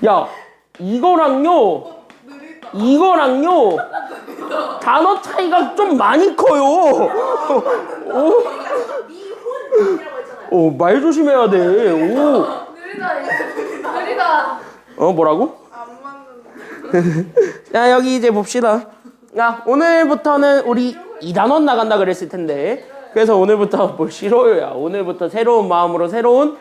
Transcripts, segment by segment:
야, 이거랑요, 이거랑요, 단어 차이가 좀 많이 커요. 말 조심해야 돼. 느리다. 뭐라고? 안 맞는다. 자, 여기 이제 봅시다. 야, 오늘부터는 우리 2단원 나간다 그랬을 텐데. 그래서 오늘부터 뭘 싫어요. 오늘부터 새로운 마음으로 새로운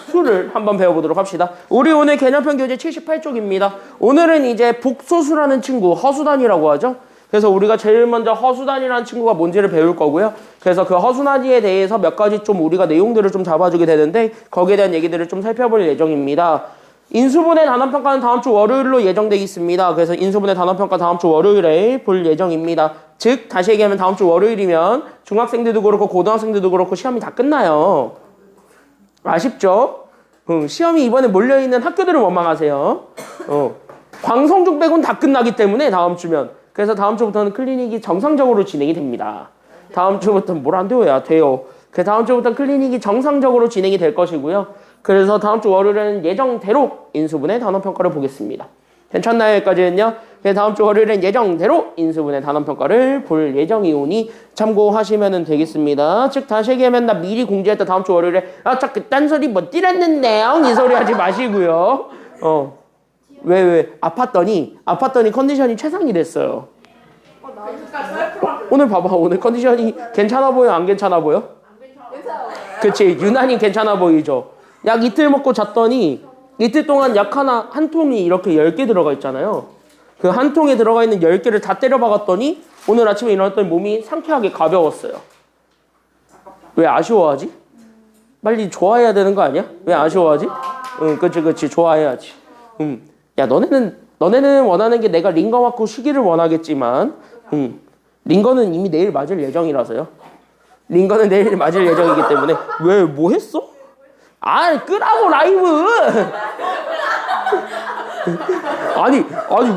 수를 한번 배워보도록 합시다. 우리 오늘 개념편 교재 78쪽입니다. 오늘은 이제 복소수라는 친구, 허수단위라고 하죠. 그래서 우리가 제일 먼저 허수단위라는 친구가 뭔지를 배울 거고요. 그래서 그 허수단위에 대해서 몇 가지 좀 우리가 내용들을 좀 잡아주게 되는데 거기에 대한 얘기들을 좀 살펴볼 예정입니다. 인수분해 단원평가는 다음 주 월요일로 예정되어 있습니다. 그래서 인수분해 단원평가 다음 주 월요일에 볼 예정입니다. 즉 다시 얘기하면 다음 주 월요일이면 중학생들도 그렇고 고등학생들도 그렇고 시험이 다 끝나요. 아쉽죠? 시험이 이번에 몰려있는 학교들은 원망하세요. 광성중 빼고는 다 끝나기 때문에 다음 주면. 그래서 다음 주부터는 클리닉이 정상적으로 진행이 됩니다. 다음 주부터는 뭘 안 돼요? 야, 돼요. 그 다음 주부터 클리닉이 정상적으로 진행이 될 것이고요. 그래서 다음 주 월요일은 예정대로 인수분해 단원평가를 보겠습니다. 괜찮나요? 여기까지는요. 다음 주 월요일은 예정대로 인수분해 단원평가를 볼 예정이오니 참고하시면 되겠습니다. 즉 다시 얘기하면 나 미리 공지했다 다음 주 월요일에 저 그딴 소리 못 들었는데요. 이 소리 하지 마시고요. 왜 아팠더니 컨디션이 최상이 됐어요. 오늘 봐봐. 오늘 컨디션이 괜찮아 보여? 안 괜찮아 보여? 그치, 유난히 괜찮아 보이죠. 약 이틀 먹고 잤더니 이틀 동안 약 한 통이 이렇게 10개 들어가 있잖아요. 그 한 통에 들어가 있는 10개를 다 때려 박았더니 오늘 아침에 일어났더니 몸이 상쾌하게 가벼웠어요. 왜 아쉬워하지? 빨리 좋아해야 되는 거 아니야? 왜 아쉬워하지? 그치 좋아해야지. 야, 너네는 원하는 게 내가 링거 맞고 쉬기를 원하겠지만 링거는 이미 내일 맞을 예정이라서요. 링거는 내일 맞을 예정이기 때문에. 왜 뭐 했어? 끄라고 라이브. 아니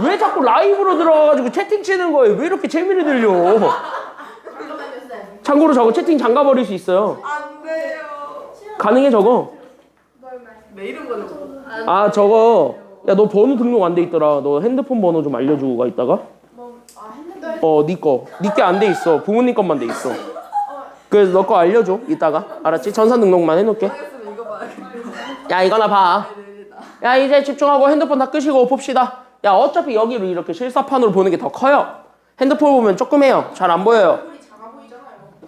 왜 자꾸 라이브로 들어가가지고 채팅 치는 거예요? 왜 이렇게 재미를 들려? 참고로 저거 채팅 잠가버릴 수 있어요. 안 돼요. 가능해 저거? 내 이름 거는 저거 야, 너 번호 등록 안 돼 있더라. 너 핸드폰 번호 좀 알려주고 가 있다가. 니게 안 돼 있어. 부모님 것만 돼 있어. 그래서 너 거 알려줘 이따가. 알았지? 전산 등록만 해놓을게. 이거 봐야겠다. 야, 이거나 봐. 야, 이제 집중하고 핸드폰 다 끄시고 봅시다. 야, 어차피 여기로 이렇게 실사판으로 보는 게 더 커요. 핸드폰 보면 조그매요. 잘 안 보여요.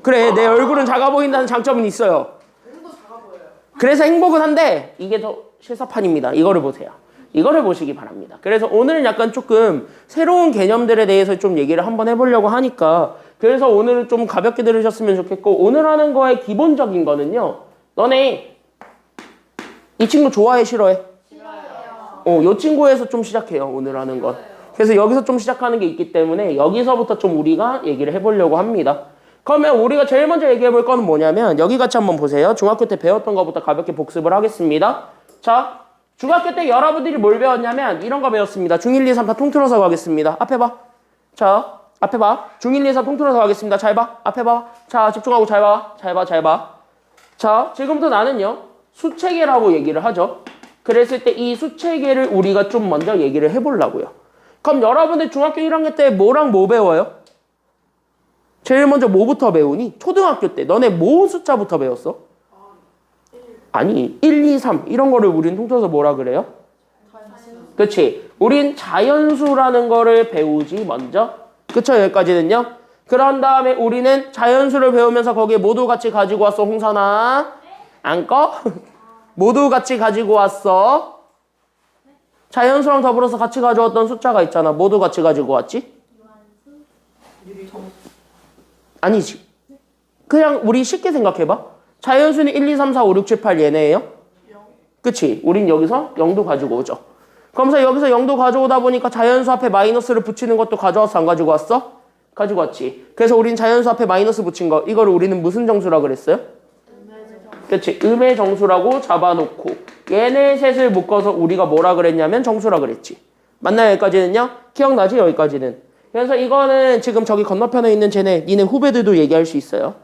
그래, 내 얼굴은 작아 보인다는 장점은 있어요. 그래서 행복은 한데 이게 더 실사판입니다. 이거를 보세요. 이거를 보시기 바랍니다. 그래서 오늘은 약간 조금 새로운 개념들에 대해서 좀 얘기를 한번 해보려고 하니까 그래서 오늘은 좀 가볍게 들으셨으면 좋겠고 오늘 하는 거의 기본적인 거는요. 너네 이 친구 좋아해 싫어해? 싫어요. 요 친구에서 좀 시작해요. 오늘 하는 건. 그래서 여기서 좀 시작하는 게 있기 때문에 여기서부터 좀 우리가 얘기를 해보려고 합니다. 그러면 우리가 제일 먼저 얘기해 볼 거는 뭐냐면 여기 같이 한번 보세요. 중학교 때 배웠던 것부터 가볍게 복습을 하겠습니다. 자, 중학교 때 여러분들이 뭘 배웠냐면 이런 거 배웠습니다. 중1, 2, 3 다 통틀어서 가겠습니다. 앞에 봐. 자, 앞에 봐. 중1, 2, 3 통틀어서 가겠습니다. 잘 봐. 앞에 봐. 자, 집중하고 잘 봐. 잘 봐. 자, 지금부터 나는요. 수체계라고 얘기를 하죠. 그랬을 때 이 수체계를 우리가 좀 먼저 얘기를 해보려고요. 그럼 여러분들 중학교 1학년 때 뭐랑 뭐 배워요? 제일 먼저 뭐부터 배우니? 초등학교 때 너네 뭐 숫자부터 배웠어? 아니 1, 2, 3 이런 거를 우린 통틀어서 뭐라 그래요? 그치? 우린 자연수라는 거를 배우지 먼저. 그쵸? 여기까지는요. 그런 다음에 우리는 자연수를 배우면서 거기에 모두 같이 가지고 왔어. 홍선아 안 꺼? 모두 같이 가지고 왔어. 자연수랑 더불어서 같이 가져왔던 숫자가 있잖아. 모두 같이 가지고 왔지? 아니지. 그냥 우리 쉽게 생각해봐. 자연수는 1, 2, 3, 4, 5, 6, 7, 8 얘네예요? 그치? 우린 여기서 0도 가지고 오죠. 그러면서 여기서 0도 가져오다 보니까 자연수 앞에 마이너스를 붙이는 것도 가져왔어? 안 가지고 왔어? 가지고 왔지. 그래서 우린 자연수 앞에 마이너스 붙인 거 이거를 우리는 무슨 정수라 그랬어요? 그치? 음의 정수라고 잡아놓고 얘네 셋을 묶어서 우리가 뭐라 그랬냐면 정수라 그랬지. 맞나요? 여기까지는요? 기억나지? 여기까지는. 그래서 이거는 지금 저기 건너편에 있는 쟤네 니네 후배들도 얘기할 수 있어요.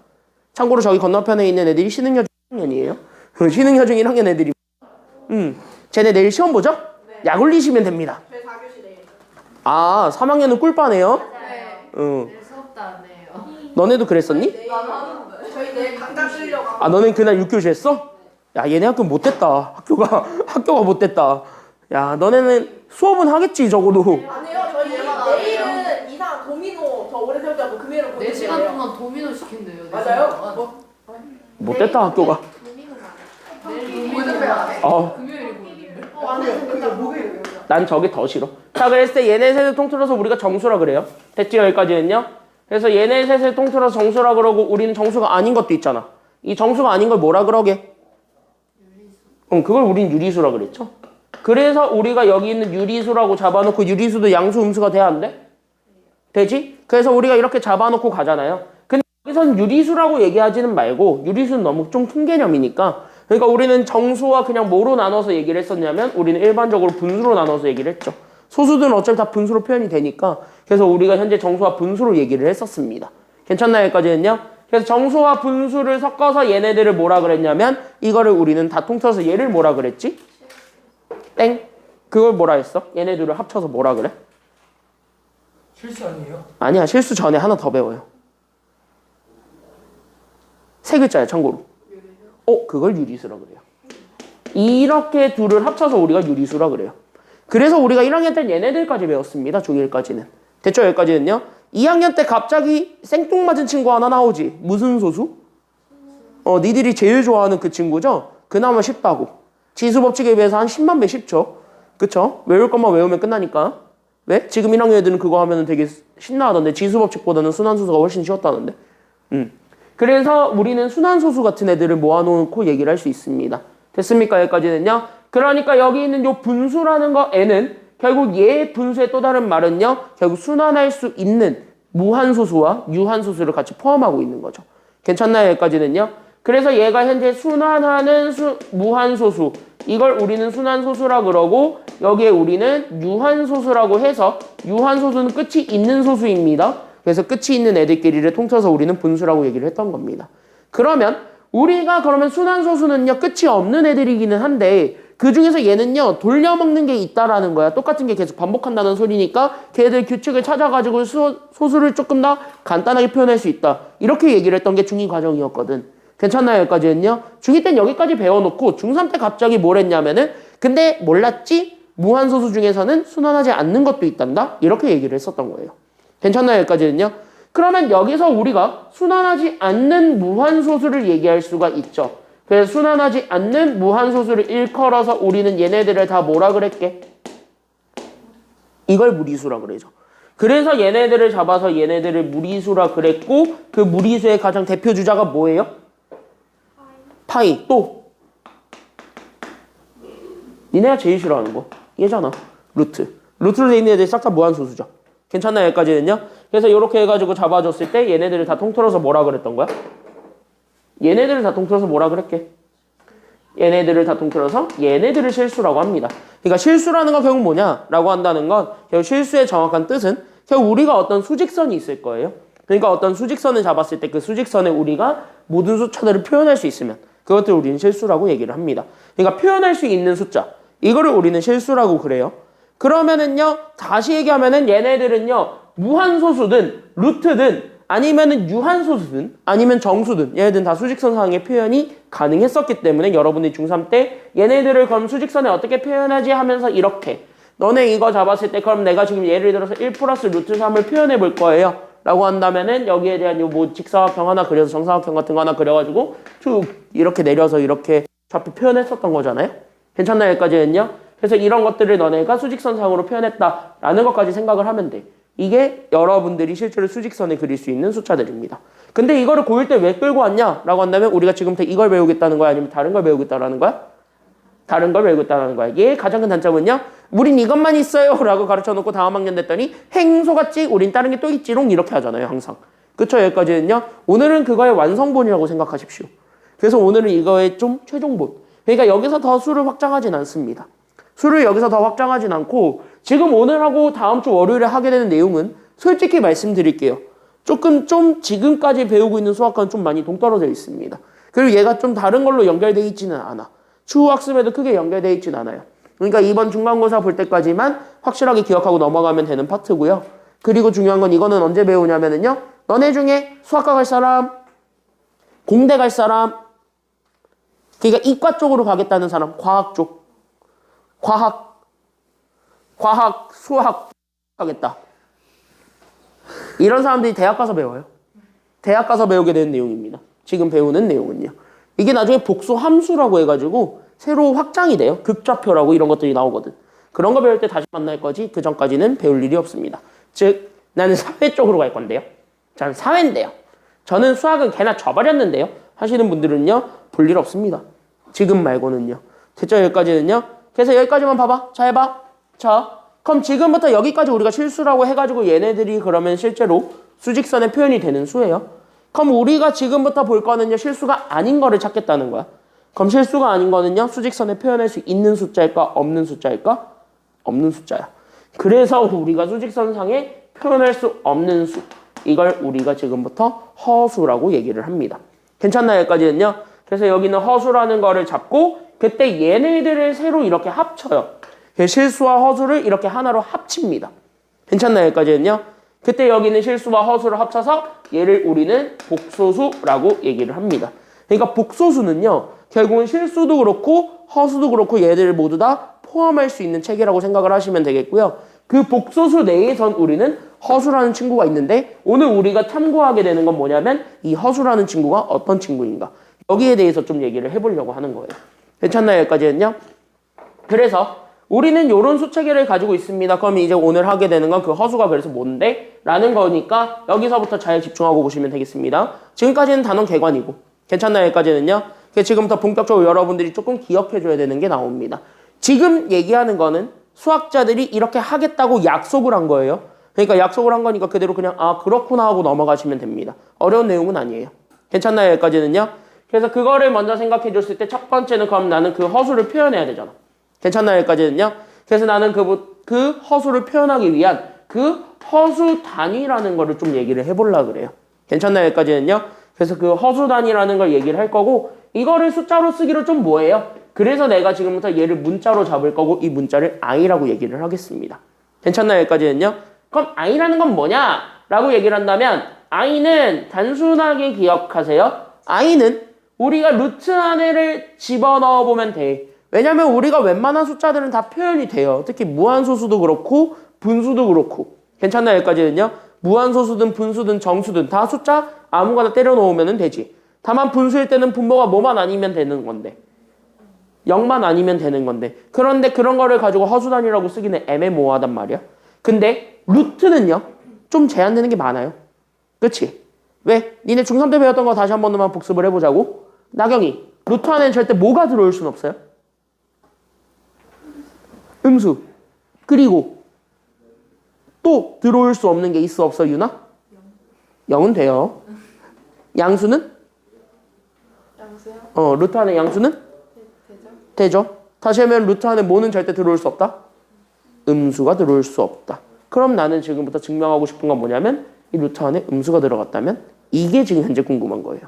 참고로 저기 건너편에 있는 애들이 신흥여중 1학년이에요. 신흥여중 1학년 애들이 쟤네 내일 시험 보죠? 약 올리시면 됩니다. 저희 4교시래요. 아, 3학년은 꿀빠네요. 네. 응. 내일 수업도 안 해요. 너네도 그랬었니? 내일 하는데. 저희 내일 강당 쓰려고. 아, 너는 그날 6교시 했어? 야, 얘네 학교 못됐다. 학교가 못됐다. 야, 너네는 수업은 하겠지, 적어도. 아니요, 저희 내일은 이상 도미노 더 오래 세우지 않고 금요일은 4시간 동안 도미노 시킨대요. 맞아요? 뭐? 못됐다, 학교가. 내일 오늘 도미노 안 해? 금요일이거든요. 아니요, 그게 목요일이에요. 난 저게 더 싫어. 자, 그랬을 때 얘네 셋을 통틀어서 우리가 정수라 그래요. 됐지, 여기까지는요? 그래서 얘네 셋을 통틀어서 정수라 그러고 우리는 정수가 아닌 것도 있잖아. 이 정수가 아닌 걸 뭐라 그러게? 그걸 우린 유리수라 그랬죠. 그래서 우리가 여기 있는 유리수라고 잡아놓고 유리수도 양수, 음수가 돼야 안 돼? 되지? 그래서 우리가 이렇게 잡아놓고 가잖아요. 근데 여기서는 유리수라고 얘기하지는 말고 유리수는 너무 좀 큰 개념이니까 그러니까 우리는 정수와 그냥 뭐로 나눠서 얘기를 했었냐면 우리는 일반적으로 분수로 나눠서 얘기를 했죠. 소수들은 어차피 다 분수로 표현이 되니까 그래서 우리가 현재 정수와 분수로 얘기를 했었습니다. 괜찮나요? 여기까지는요? 그래서 정수와 분수를 섞어서 얘네들을 뭐라 그랬냐면 이거를 우리는 다 통틀어서 얘를 뭐라 그랬지? 땡. 그걸 뭐라 했어? 얘네들을 합쳐서 뭐라 그래? 실수 아니에요? 아니야. 실수 전에 하나 더 배워요. 세 글자야, 참고로. 그걸 유리수라 그래요. 이렇게 둘을 합쳐서 우리가 유리수라 그래요. 그래서 우리가 1학년 때는 얘네들까지 배웠습니다. 중1까지는. 됐죠? 여기까지는요. 2학년 때 갑자기 생뚱맞은 친구 하나 나오지. 무슨 소수? 니들이 제일 좋아하는 그 친구죠? 그나마 쉽다고. 지수법칙에 비해서 한 10만 배 쉽죠? 그쵸? 외울 것만 외우면 끝나니까. 왜? 지금 1학년 애들은 그거 하면 되게 신나하던데 지수법칙보다는 순환소수가 훨씬 쉬웠다는데. 그래서 우리는 순환소수 같은 애들을 모아놓고 얘기를 할 수 있습니다. 됐습니까? 여기까지는요. 그러니까 여기 있는 요 분수라는 거 N은 결국 얘 분수의 또 다른 말은요. 결국 순환할 수 있는 무한소수와 유한소수를 같이 포함하고 있는 거죠. 괜찮나요? 여기까지는요. 그래서 얘가 현재 순환하는 무한소수 이걸 우리는 순환소수라 그러고 여기에 우리는 유한소수라고 해서 유한소수는 끝이 있는 소수입니다. 그래서 끝이 있는 애들끼리를 통틀어서 우리는 분수라고 얘기를 했던 겁니다. 그러면 우리가 그러면 순환소수는요 끝이 없는 애들이기는 한데 그 중에서 얘는요 돌려먹는 게 있다라는 거야. 똑같은 게 계속 반복한다는 소리니까 걔들 규칙을 찾아가지고 소수를 조금 더 간단하게 표현할 수 있다. 이렇게 얘기를 했던 게 중2 과정이었거든. 괜찮나요? 여기까지는요. 중2 때는 여기까지 배워놓고 중3 때 갑자기 뭘 했냐면은 근데 몰랐지? 무한소수 중에서는 순환하지 않는 것도 있단다? 이렇게 얘기를 했었던 거예요. 괜찮나요? 여기까지는요. 그러면 여기서 우리가 순환하지 않는 무한소수를 얘기할 수가 있죠. 그래서 순환하지 않는 무한소수를 일컬어서 우리는 얘네들을 다 뭐라 그랬게? 이걸 무리수라 그러죠. 그래서 얘네들을 잡아서 얘네들을 무리수라 그랬고 그 무리수의 가장 대표 주자가 뭐예요? 파이. 또 니네가 제일 싫어하는 거 얘잖아. 루트로 돼 있는 애들이 싹 다 무한소수죠. 괜찮나요? 여기까지는요. 그래서 이렇게 해가지고 잡아줬을 때 얘네들을 다 통틀어서 뭐라 그랬던 거야? 얘네들을 다 통틀어서 뭐라 그랬게? 얘네들을 다 통틀어서 얘네들을 실수라고 합니다. 그러니까 실수라는 건 결국 뭐냐라고 한다는 건 결국 실수의 정확한 뜻은 결국 우리가 어떤 수직선이 있을 거예요. 그러니까 어떤 수직선을 잡았을 때 그 수직선에 우리가 모든 숫자들을 표현할 수 있으면 그것들을 우리는 실수라고 얘기를 합니다. 그러니까 표현할 수 있는 숫자 이거를 우리는 실수라고 그래요. 그러면은요 다시 얘기하면은 얘네들은요 무한소수든 루트든 아니면은 유한소수든 아니면 정수든 얘네들은 다 수직선상의 표현이 가능했었기 때문에 여러분이 중3 때 얘네들을 그럼 수직선에 어떻게 표현하지 하면서 이렇게 너네 이거 잡았을 때 그럼 내가 지금 예를 들어서 1 플러스 루트 3을 표현해 볼 거예요 라고 한다면은 여기에 대한 요 뭐 직사각형 하나 그려서 정사각형 같은 거 하나 그려가지고 쭉 이렇게 내려서 이렇게 좌표 표현했었던 거잖아요. 괜찮나요? 여기까지는요. 그래서 이런 것들을 너네가 수직선상으로 표현했다라는 것까지 생각을 하면 돼. 이게 여러분들이 실제로 수직선에 그릴 수 있는 숫자들입니다. 근데 이거를 고1 때 왜 끌고 왔냐라고 한다면 우리가 지금부터 이걸 배우겠다는 거야? 아니면 다른 걸 배우겠다라는 거야? 다른 걸 배우겠다는 거야. 얘의 가장 큰 단점은요. 우린 이것만 있어요 라고 가르쳐놓고 다음 학년 됐더니 행소 같지? 우린 다른 게 또 있지롱 이렇게 하잖아요. 항상. 그쵸? 여기까지는요. 오늘은 그거의 완성본이라고 생각하십시오. 그래서 오늘은 이거의 좀 최종본. 그러니까 여기서 더 수를 확장하진 않습니다. 수를 여기서 더 확장하진 않고 지금 오늘하고 다음 주 월요일에 하게 되는 내용은 솔직히 말씀드릴게요. 조금 좀 지금까지 배우고 있는 수학과는 좀 많이 동떨어져 있습니다. 그리고 얘가 좀 다른 걸로 연결되어 있지는 않아. 추후 학습에도 크게 연결되어 있지는 않아요. 그러니까 이번 중간고사 볼 때까지만 확실하게 기억하고 넘어가면 되는 파트고요. 그리고 중요한 건 이거는 언제 배우냐면은요. 너네 중에 수학과 갈 사람, 공대 갈 사람, 그러니까 이과 쪽으로 가겠다는 사람, 과학 쪽, 과학, 수학 하겠다. 이런 사람들이 대학 가서 배워요. 대학 가서 배우게 되는 내용입니다. 지금 배우는 내용은요. 이게 나중에 복수 함수라고 해가지고 새로 확장이 돼요. 극좌표라고 이런 것들이 나오거든. 그런 거 배울 때 다시 만날 거지 그 전까지는 배울 일이 없습니다. 즉 나는 사회 쪽으로 갈 건데요. 저는 사회인데요. 저는 수학은 개나 져버렸는데요. 하시는 분들은요. 볼 일 없습니다. 지금 말고는요. 됐죠? 여기까지는요. 그래서 여기까지만 봐봐. 자 해봐. 자 그럼 지금부터 여기까지 우리가 실수라고 해가지고 얘네들이 그러면 실제로 수직선의 표현이 되는 수예요. 그럼 우리가 지금부터 볼 거는요. 실수가 아닌 거를 찾겠다는 거야. 그럼 실수가 아닌 거는요. 수직선에 표현할 수 있는 숫자일까? 없는 숫자일까? 없는 숫자야. 그래서 우리가 수직선상에 표현할 수 없는 수. 이걸 우리가 지금부터 허수라고 얘기를 합니다. 괜찮나요? 여기까지는요. 그래서 여기는 허수라는 거를 잡고 그때 얘네들을 새로 이렇게 합쳐요. 실수와 허수를 이렇게 하나로 합칩니다. 괜찮나요? 여기까지는요. 그때 여기는 실수와 허수를 합쳐서 얘를 우리는 복소수라고 얘기를 합니다. 그러니까 복소수는요. 결국은 실수도 그렇고 허수도 그렇고 얘들을 모두 다 포함할 수 있는 체계라고 생각을 하시면 되겠고요. 그 복소수 내에선 우리는 허수라는 친구가 있는데 오늘 우리가 참고하게 되는 건 뭐냐면 이 허수라는 친구가 어떤 친구인가. 여기에 대해서 좀 얘기를 해보려고 하는 거예요. 괜찮나요? 여기까지는요. 그래서 우리는 이런 수체계를 가지고 있습니다. 그럼 이제 오늘 하게 되는 건 그 허수가 그래서 뭔데? 라는 거니까 여기서부터 잘 집중하고 보시면 되겠습니다. 지금까지는 단원 개관이고 괜찮나요? 여기까지는요. 지금부터 본격적으로 여러분들이 조금 기억해줘야 되는 게 나옵니다. 지금 얘기하는 거는 수학자들이 이렇게 하겠다고 약속을 한 거예요. 그러니까 약속을 한 거니까 그대로 그냥 아 그렇구나 하고 넘어가시면 됩니다. 어려운 내용은 아니에요. 괜찮나요? 여기까지는요. 그래서 그거를 먼저 생각해 줬을 때 첫 번째는 그럼 나는 그 허수를 표현해야 되잖아. 괜찮나요? 여기까지는요. 그래서 나는 그 허수를 표현하기 위한 그 허수 단위라는 거를 좀 얘기를 해보려고 그래요. 괜찮나요? 여기까지는요. 그래서 그 허수 단위라는 걸 얘기를 할 거고 이거를 숫자로 쓰기로 좀 뭐예요? 그래서 내가 지금부터 얘를 문자로 잡을 거고 이 문자를 i라고 얘기를 하겠습니다. 괜찮나요? 여기까지는요. 그럼 i라는 건 뭐냐? 라고 얘기를 한다면 i는 단순하게 기억하세요. i는 우리가 루트 안에를 집어넣어 보면 돼. 왜냐면 우리가 웬만한 숫자들은 다 표현이 돼요. 특히 무한소수도 그렇고 분수도 그렇고. 괜찮나요? 여기까지는요. 무한소수든 분수든 정수든 다 숫자 아무거나 때려 놓으면 되지. 다만 분수일 때는 분모가 뭐만 아니면 되는 건데 0만 아니면 되는 건데 그런데 그런 거를 가지고 허수단위라고 쓰기는 애매모호하단 말이야. 근데 루트는요. 좀 제한되는 게 많아요. 그치? 왜? 니네 중3 때 배웠던 거 다시 한 번만 복습을 해보자고. 나경이 루트 안에는 절대 뭐가 들어올 순 없어요? 음수. 그리고 또 들어올 수 없는 게 있어 없어 유나? 0은 돼요. 양수는? 양수요? 루트 안에 양수는? 되죠? 되죠. 다시 하면 루트 안에 뭐는 절대 들어올 수 없다? 음수가 들어올 수 없다. 그럼 나는 지금부터 증명하고 싶은 건 뭐냐면 이 루트 안에 음수가 들어갔다면 이게 지금 현재 궁금한 거예요.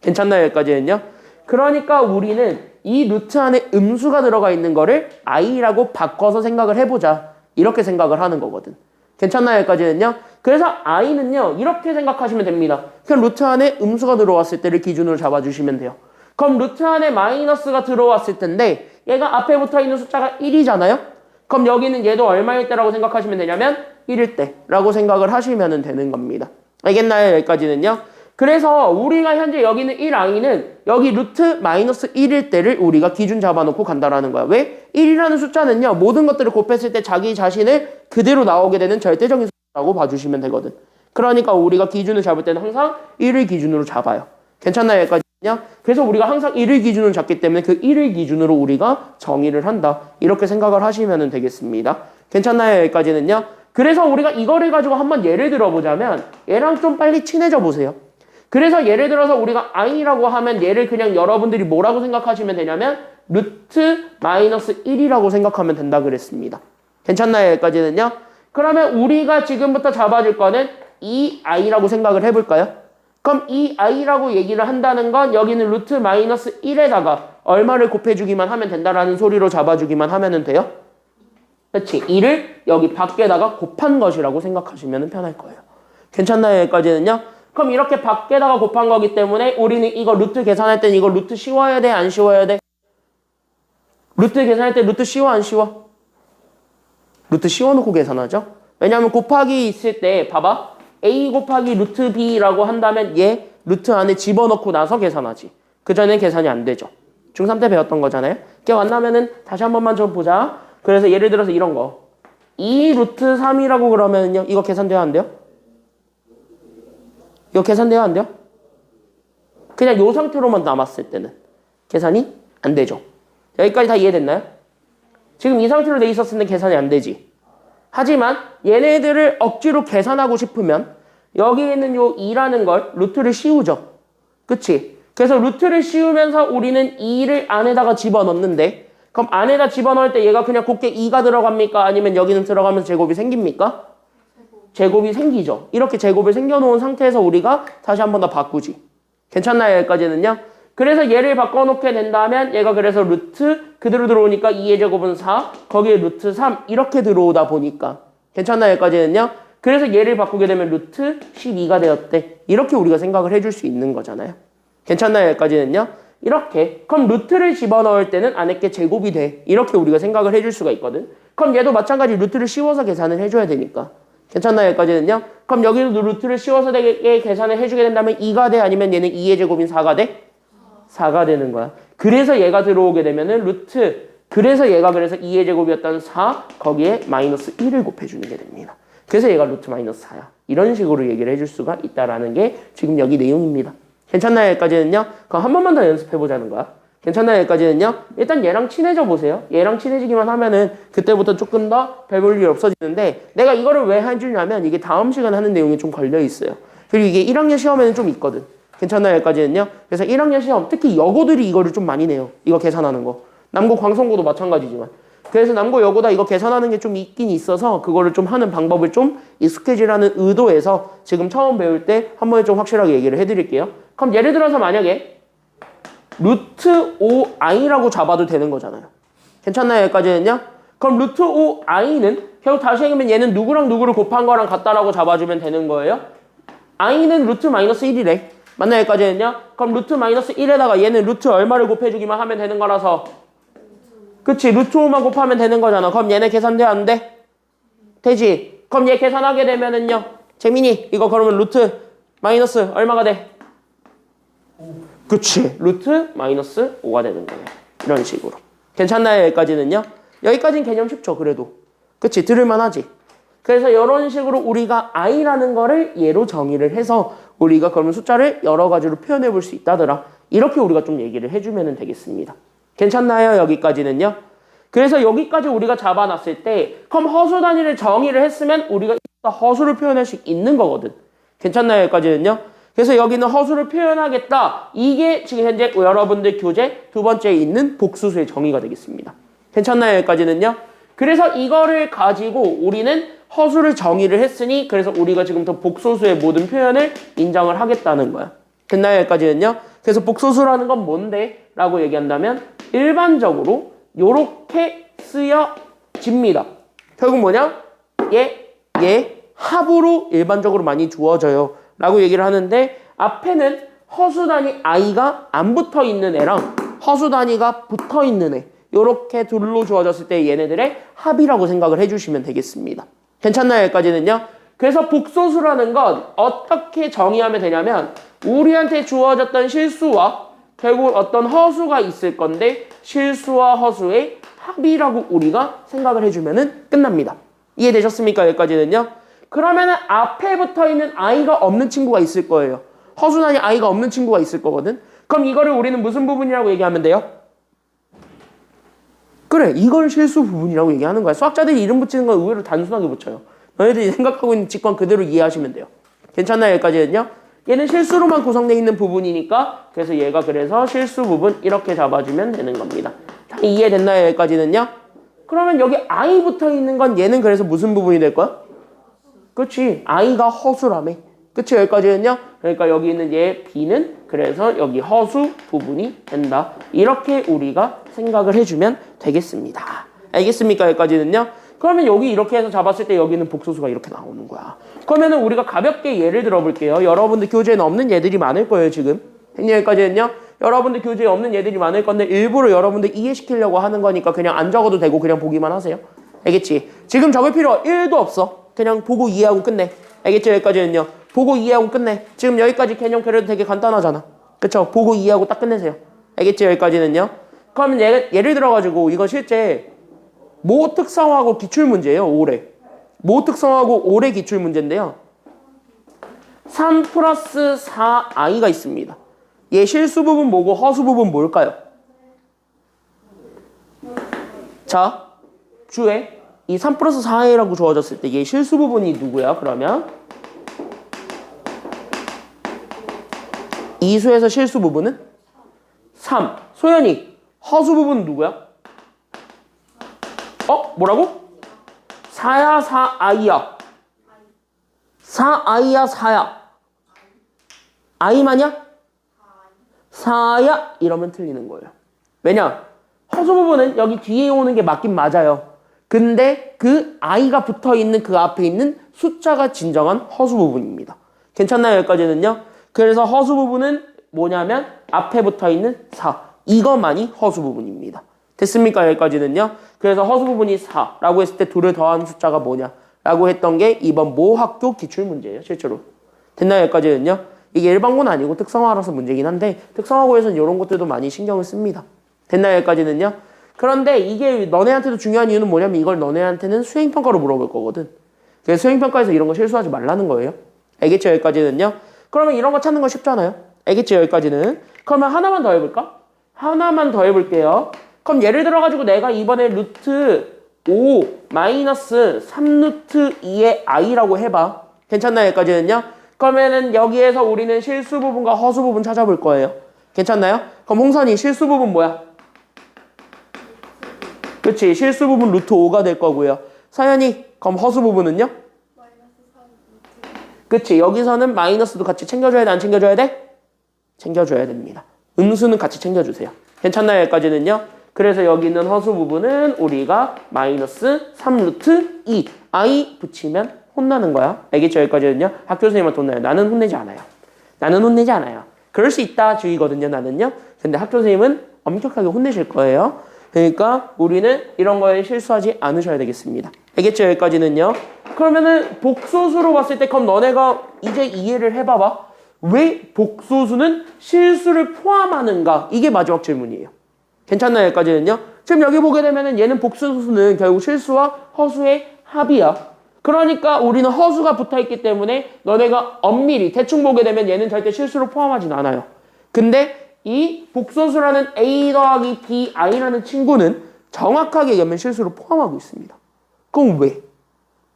괜찮나요? 여기까지는요. 그러니까 우리는 이 루트 안에 음수가 들어가 있는 거를 i라고 바꿔서 생각을 해보자. 이렇게 생각을 하는 거거든. 괜찮나요? 여기까지는요. 그래서 i는요. 이렇게 생각하시면 됩니다. 그냥 루트 안에 음수가 들어왔을 때를 기준으로 잡아주시면 돼요. 그럼 루트 안에 마이너스가 들어왔을 텐데 얘가 앞에 붙어있는 숫자가 1이잖아요. 그럼 여기는 얘도 얼마일 때라고 생각하시면 되냐면 1일 때라고 생각을 하시면 되는 겁니다. 알겠나요? 여기까지는요. 그래서 우리가 현재 여기는 1i는 여기 루트 마이너스 1일 때를 우리가 기준 잡아놓고 간다라는 거야. 왜? 1이라는 숫자는요. 모든 것들을 곱했을 때 자기 자신을 그대로 나오게 되는 절대적인 숫자라고 봐주시면 되거든. 그러니까 우리가 기준을 잡을 때는 항상 1을 기준으로 잡아요. 괜찮나요? 여기까지는요. 그래서 우리가 항상 1을 기준으로 잡기 때문에 그 1을 기준으로 우리가 정의를 한다. 이렇게 생각을 하시면 되겠습니다. 괜찮나요? 여기까지는요. 그래서 우리가 이거를 가지고 한번 예를 들어보자면 얘랑 좀 빨리 친해져 보세요. 그래서 예를 들어서 우리가 i라고 하면 얘를 그냥 여러분들이 뭐라고 생각하시면 되냐면 루트 마이너스 1이라고 생각하면 된다 그랬습니다. 괜찮나요? 여기까지는요. 그러면 우리가 지금부터 잡아줄 거는 이 i라고 생각을 해볼까요? 그럼 이 i라고 얘기를 한다는 건 여기는 루트 마이너스 1에다가 얼마를 곱해주기만 하면 된다라는 소리로 잡아주기만 하면 돼요? 그렇지. 2를 여기 밖에다가 곱한 것이라고 생각하시면 편할 거예요. 괜찮나요? 여기까지는요? 그럼 이렇게 밖에다가 곱한 거기 때문에 우리는 이거 루트 계산할 때는 이거 루트 씌워야 돼? 안 씌워야 돼? 루트 계산할 때 루트 씌워? 안 씌워? 루트 씌워놓고 계산하죠? 왜냐하면 곱하기 있을 때 봐봐. a 곱하기 루트 b라고 한다면 얘 루트 안에 집어넣고 나서 계산하지. 그 전에 계산이 안 되죠. 중3 때 배웠던 거잖아요. 기억 안 나면은 다시 한 번만 좀 보자. 그래서 예를 들어서 이런 거. 2 루트 3이라고 그러면요. 이거 계산돼야 안 돼요? 이거 계산돼야 안 돼요? 그냥 요 상태로만 남았을 때는 계산이 안 되죠. 여기까지 다 이해됐나요? 지금 이 상태로 돼 있었을 때 계산이 안 되지. 하지만 얘네들을 억지로 계산하고 싶으면 여기에 있는 요 2라는 걸 루트를 씌우죠. 그치? 그래서 루트를 씌우면서 우리는 2를 안에다가 집어넣는데 그럼 안에다 집어넣을 때 얘가 그냥 곱게 2가 들어갑니까? 아니면 여기는 들어가면서 제곱이 생깁니까? 제곱이 생기죠. 이렇게 제곱을 생겨놓은 상태에서 우리가 다시 한 번 더 바꾸지. 괜찮나요? 여기까지는요? 그래서 얘를 바꿔놓게 된다면 얘가 그래서 루트 그대로 들어오니까 2의 제곱은 4 거기에 루트 3 이렇게 들어오다 보니까 괜찮나요? 여기까지는요? 그래서 얘를 바꾸게 되면 루트 12가 되었대. 이렇게 우리가 생각을 해줄 수 있는 거잖아요. 괜찮나요? 여기까지는요? 이렇게 그럼 루트를 집어넣을 때는 안에 게 제곱이 돼. 이렇게 우리가 생각을 해줄 수가 있거든. 그럼 얘도 마찬가지 루트를 씌워서 계산을 해줘야 되니까. 괜찮나요? 여기까지는요? 그럼 여기도 루트를 씌워서 되게 계산을 해주게 된다면 2가 돼? 아니면 얘는 2의 제곱인 4가 돼? 4가 되는 거야. 그래서 얘가 들어오게 되면은 루트 그래서 얘가 그래서 2의 제곱이었던 4 거기에 마이너스 1을 곱해주는 게 됩니다. 그래서 얘가 루트 마이너스 4야. 이런 식으로 얘기를 해줄 수가 있다라는 게 지금 여기 내용입니다. 괜찮나요? 여기까지는요? 그럼 한 번만 더 연습해보자는 거야. 괜찮나요? 여기까지는요? 일단 얘랑 친해져 보세요. 얘랑 친해지기만 하면은 그때부터 조금 더 별 볼 일이 없어지는데 내가 이거를 왜 해주냐면 이게 다음 시간에 하는 내용이 좀 걸려 있어요. 그리고 이게 1학년 시험에는 좀 있거든. 괜찮나요? 여기까지는요? 그래서 1학년 시험 특히 여고들이 이거를 좀 많이 내요. 이거 계산하는 거. 남고 광성고도 마찬가지지만. 그래서 남고 여고다 이거 계산하는 게 좀 있긴 있어서 그거를 좀 하는 방법을 좀 익숙해지라는 의도에서 지금 처음 배울 때 한 번에 좀 확실하게 얘기를 해드릴게요. 그럼 예를 들어서 만약에 루트 5i라고 잡아도 되는 거잖아요. 괜찮나요? 여기까지는요? 그럼 루트 5i는 결국 다시 얘기하면 얘는 누구랑 누구를 곱한 거랑 같다라고 잡아주면 되는 거예요. i는 루트 마이너스 1이래. 맞나요? 여기까지는요? 그럼 루트 마이너스 1에다가 얘는 루트 얼마를 곱해주기만 하면 되는 거라서 그치? 루트 5만 곱하면 되는 거잖아. 그럼 얘네 계산돼? 안 돼? 되지? 그럼 얘 계산하게 되면은요 재민이 이거 그러면 루트 마이너스 얼마가 돼? 그치? 루트 마이너스 5가 되는 거예요. 이런 식으로. 괜찮나요? 여기까지는요? 여기까지는 개념 쉽죠? 그래도. 그치? 들을만 하지? 그래서 이런 식으로 우리가 i라는 거를 얘로 정의를 해서 우리가 그러면 숫자를 여러 가지로 표현해 볼 수 있다더라. 이렇게 우리가 좀 얘기를 해주면 되겠습니다. 괜찮나요? 여기까지는요? 그래서 여기까지 우리가 잡아놨을 때 그럼 허수 단위를 정의를 했으면 우리가 허수를 표현할 수 있는 거거든. 괜찮나요? 여기까지는요? 그래서 여기는 허수를 표현하겠다. 이게 지금 현재 여러분들 교재 두 번째에 있는 복수수의 정의가 되겠습니다. 괜찮나요? 여기까지는요? 그래서 이거를 가지고 우리는 허수를 정의를 했으니 그래서 우리가 지금부터 복소수의 모든 표현을 인정을 하겠다는 거야. 됐나요? 여기까지는요? 그래서 복소수라는 건 뭔데? 라고 얘기한다면 일반적으로 요렇게 쓰여집니다. 결국 뭐냐? 얘 합으로 일반적으로 많이 주어져요. 라고 얘기를 하는데 앞에는 허수 단위 i가 안 붙어 있는 애랑 허수 단위가 붙어 있는 애 요렇게 둘로 주어졌을 때 얘네들의 합이라고 생각을 해주시면 되겠습니다. 괜찮나요? 여기까지는요? 그래서 복소수라는 건 어떻게 정의하면 되냐면 우리한테 주어졌던 실수와 결국 어떤 허수가 있을 건데 실수와 허수의 합이라고 우리가 생각을 해주면 끝납니다. 이해되셨습니까? 여기까지는요? 그러면은 앞에 붙어 있는 i가 없는 친구가 있을 거예요. 허수 단위 i가 없는 친구가 있을 거거든. 그럼 이거를 우리는 무슨 부분이라고 얘기하면 돼요? 그래, 이걸 실수 부분이라고 얘기하는 거야. 수학자들이 이름 붙이는 건 의외로 단순하게 붙여요. 너희들이 생각하고 있는 직관 그대로 이해하시면 돼요. 괜찮나요? 여기까지는요? 얘는 실수로만 구성되어 있는 부분이니까 그래서 얘가 그래서 실수 부분 이렇게 잡아주면 되는 겁니다. 다 이해됐나요? 여기까지는요? 그러면 여기 i 붙어 있는 건 얘는 그래서 무슨 부분이 될 거야? 그렇지. i가 허수라며. 그치? 여기까지는요. 그러니까 여기 있는 얘 B는 그래서 여기 허수 부분이 된다. 이렇게 우리가 생각을 해주면 되겠습니다. 알겠습니까? 여기까지는요. 그러면 여기 이렇게 해서 잡았을 때 여기는 복소수가 이렇게 나오는 거야. 그러면은 우리가 가볍게 예를 들어 볼게요. 여러분들 교재에는 없는 얘들이 많을 거예요, 지금. 여기까지는요. 여러분들 교재에 없는 얘들이 많을 건데 일부러 여러분들 이해시키려고 하는 거니까 그냥 안 적어도 되고 그냥 보기만 하세요. 알겠지? 지금 적을 필요 1도 없어. 그냥 보고 이해하고 끝내. 알겠죠? 여기까지는요. 보고 이해하고 끝내. 지금 여기까지 개념 그래도 되게 간단하잖아. 그쵸? 보고 이해하고 딱 끝내세요. 알겠죠? 여기까지는요. 그러면 예를 들어가지고 이거 실제 모 특성하고 기출문제예요. 올해. 모 특성하고 올해 기출문제인데요. 3 플러스 4i가 있습니다. 얘 실수 부분 뭐고 허수 부분 뭘까요? 자, 주에 이 3 플러스 4i라고 주어졌을 때 얘 실수 부분이 누구야? 그러면 이 수에서 실수 부분은 3. 소연이 허수 부분은 누구야? 뭐라고? 4야 4i야. 4i야 4야. i마냐? 4야 이러면 틀리는 거예요. 왜냐? 허수 부분은 여기 뒤에 오는 게 맞긴 맞아요. 근데 그 i가 붙어있는 그 앞에 있는 숫자가 진정한 허수 부분입니다. 괜찮나요? 여기까지는요. 그래서 허수 부분은 뭐냐면 앞에 붙어있는 4. 이것만이 허수 부분입니다. 됐습니까? 여기까지는요. 그래서 허수 부분이 4라고 했을 때 둘을 더한 숫자가 뭐냐 라고 했던 게 이번 모 학교 기출문제예요. 실제로. 됐나요? 여기까지는요. 이게 일반고는 아니고 특성화라서 문제긴 한데 특성화고에서는 이런 것들도 많이 신경을 씁니다. 됐나요? 여기까지는요. 그런데 이게 너네한테도 중요한 이유는 뭐냐면 이걸 너네한테는 수행평가로 물어볼 거거든. 그래서 수행평가에서 이런 거 실수하지 말라는 거예요. 알겠죠? 여기까지는요. 그러면 이런 거 찾는 거 쉽잖아요. 알겠죠? 여기까지는. 그러면 하나만 더 해볼까? 하나만 더 해볼게요. 그럼 예를 들어가지고 내가 이번에 루트 5 마이너스 3 루트 2의 i라고 해봐. 괜찮나요? 여기까지는요. 그러면은 여기에서 우리는 실수 부분과 허수 부분 찾아볼 거예요. 괜찮나요? 그럼 홍선이 실수 부분 뭐야? 그치? 실수 부분 루트 5가 될 거고요. 사연이 그럼 허수 부분은요? 그치? 여기서는 마이너스도 같이 챙겨줘야 돼? 안 챙겨줘야 돼? 챙겨줘야 됩니다. 음수는 같이 챙겨주세요. 괜찮나요? 여기까지는요. 그래서 여기 있는 허수 부분은 우리가 마이너스 3 루트 2 i 붙이면 혼나는 거야. 알겠죠? 여기까지는요. 학교 선생님한테 혼나요. 나는 혼내지 않아요. 나는 혼내지 않아요. 그럴 수 있다 주의거든요. 나는요. 근데 학교 선생님은 엄격하게 혼내실 거예요. 그러니까 우리는 이런 거에 실수하지 않으셔야 되겠습니다. 알겠죠? 여기까지는요. 그러면은 복소수로 봤을 때 그럼 너네가 이제 이해를 해봐봐. 왜 복소수는 실수를 포함하는가? 이게 마지막 질문이에요. 괜찮나요? 여기까지는요. 지금 여기 보게 되면은 얘는 복소수는 결국 실수와 허수의 합이야. 그러니까 우리는 허수가 붙어있기 때문에 너네가 엄밀히 대충 보게 되면 얘는 절대 실수를 포함하진 않아요. 근데 이 복소수라는 a 더하기 bi라는 친구는 정확하게 얘기하면 실수를 포함하고 있습니다. 그럼 왜?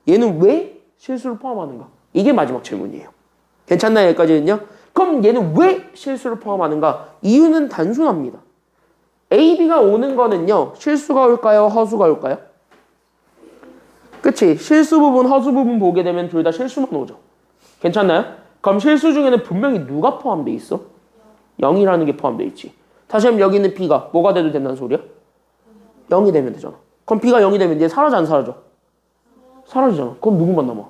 얘는 왜 실수를 포함하는가? 이게 마지막 질문이에요. 괜찮나요? 여기까지는요. 그럼 얘는 왜 실수를 포함하는가? 이유는 단순합니다. A, B가 오는 거는요. 실수가 올까요? 허수가 올까요? 그치? 실수 부분, 허수 부분 보게 되면 둘 다 실수만 오죠. 괜찮나요? 그럼 실수 중에는 분명히 누가 포함되어 있어? 0이라는 게 포함되어 있지. 다시 한번 여기 있는 B가 뭐가 돼도 된다는 소리야? 0이 되면 되잖아. 그럼 B가 0이 되면 얘 사라져 안 사라져? 사라지잖아. 그럼 누구만 남아?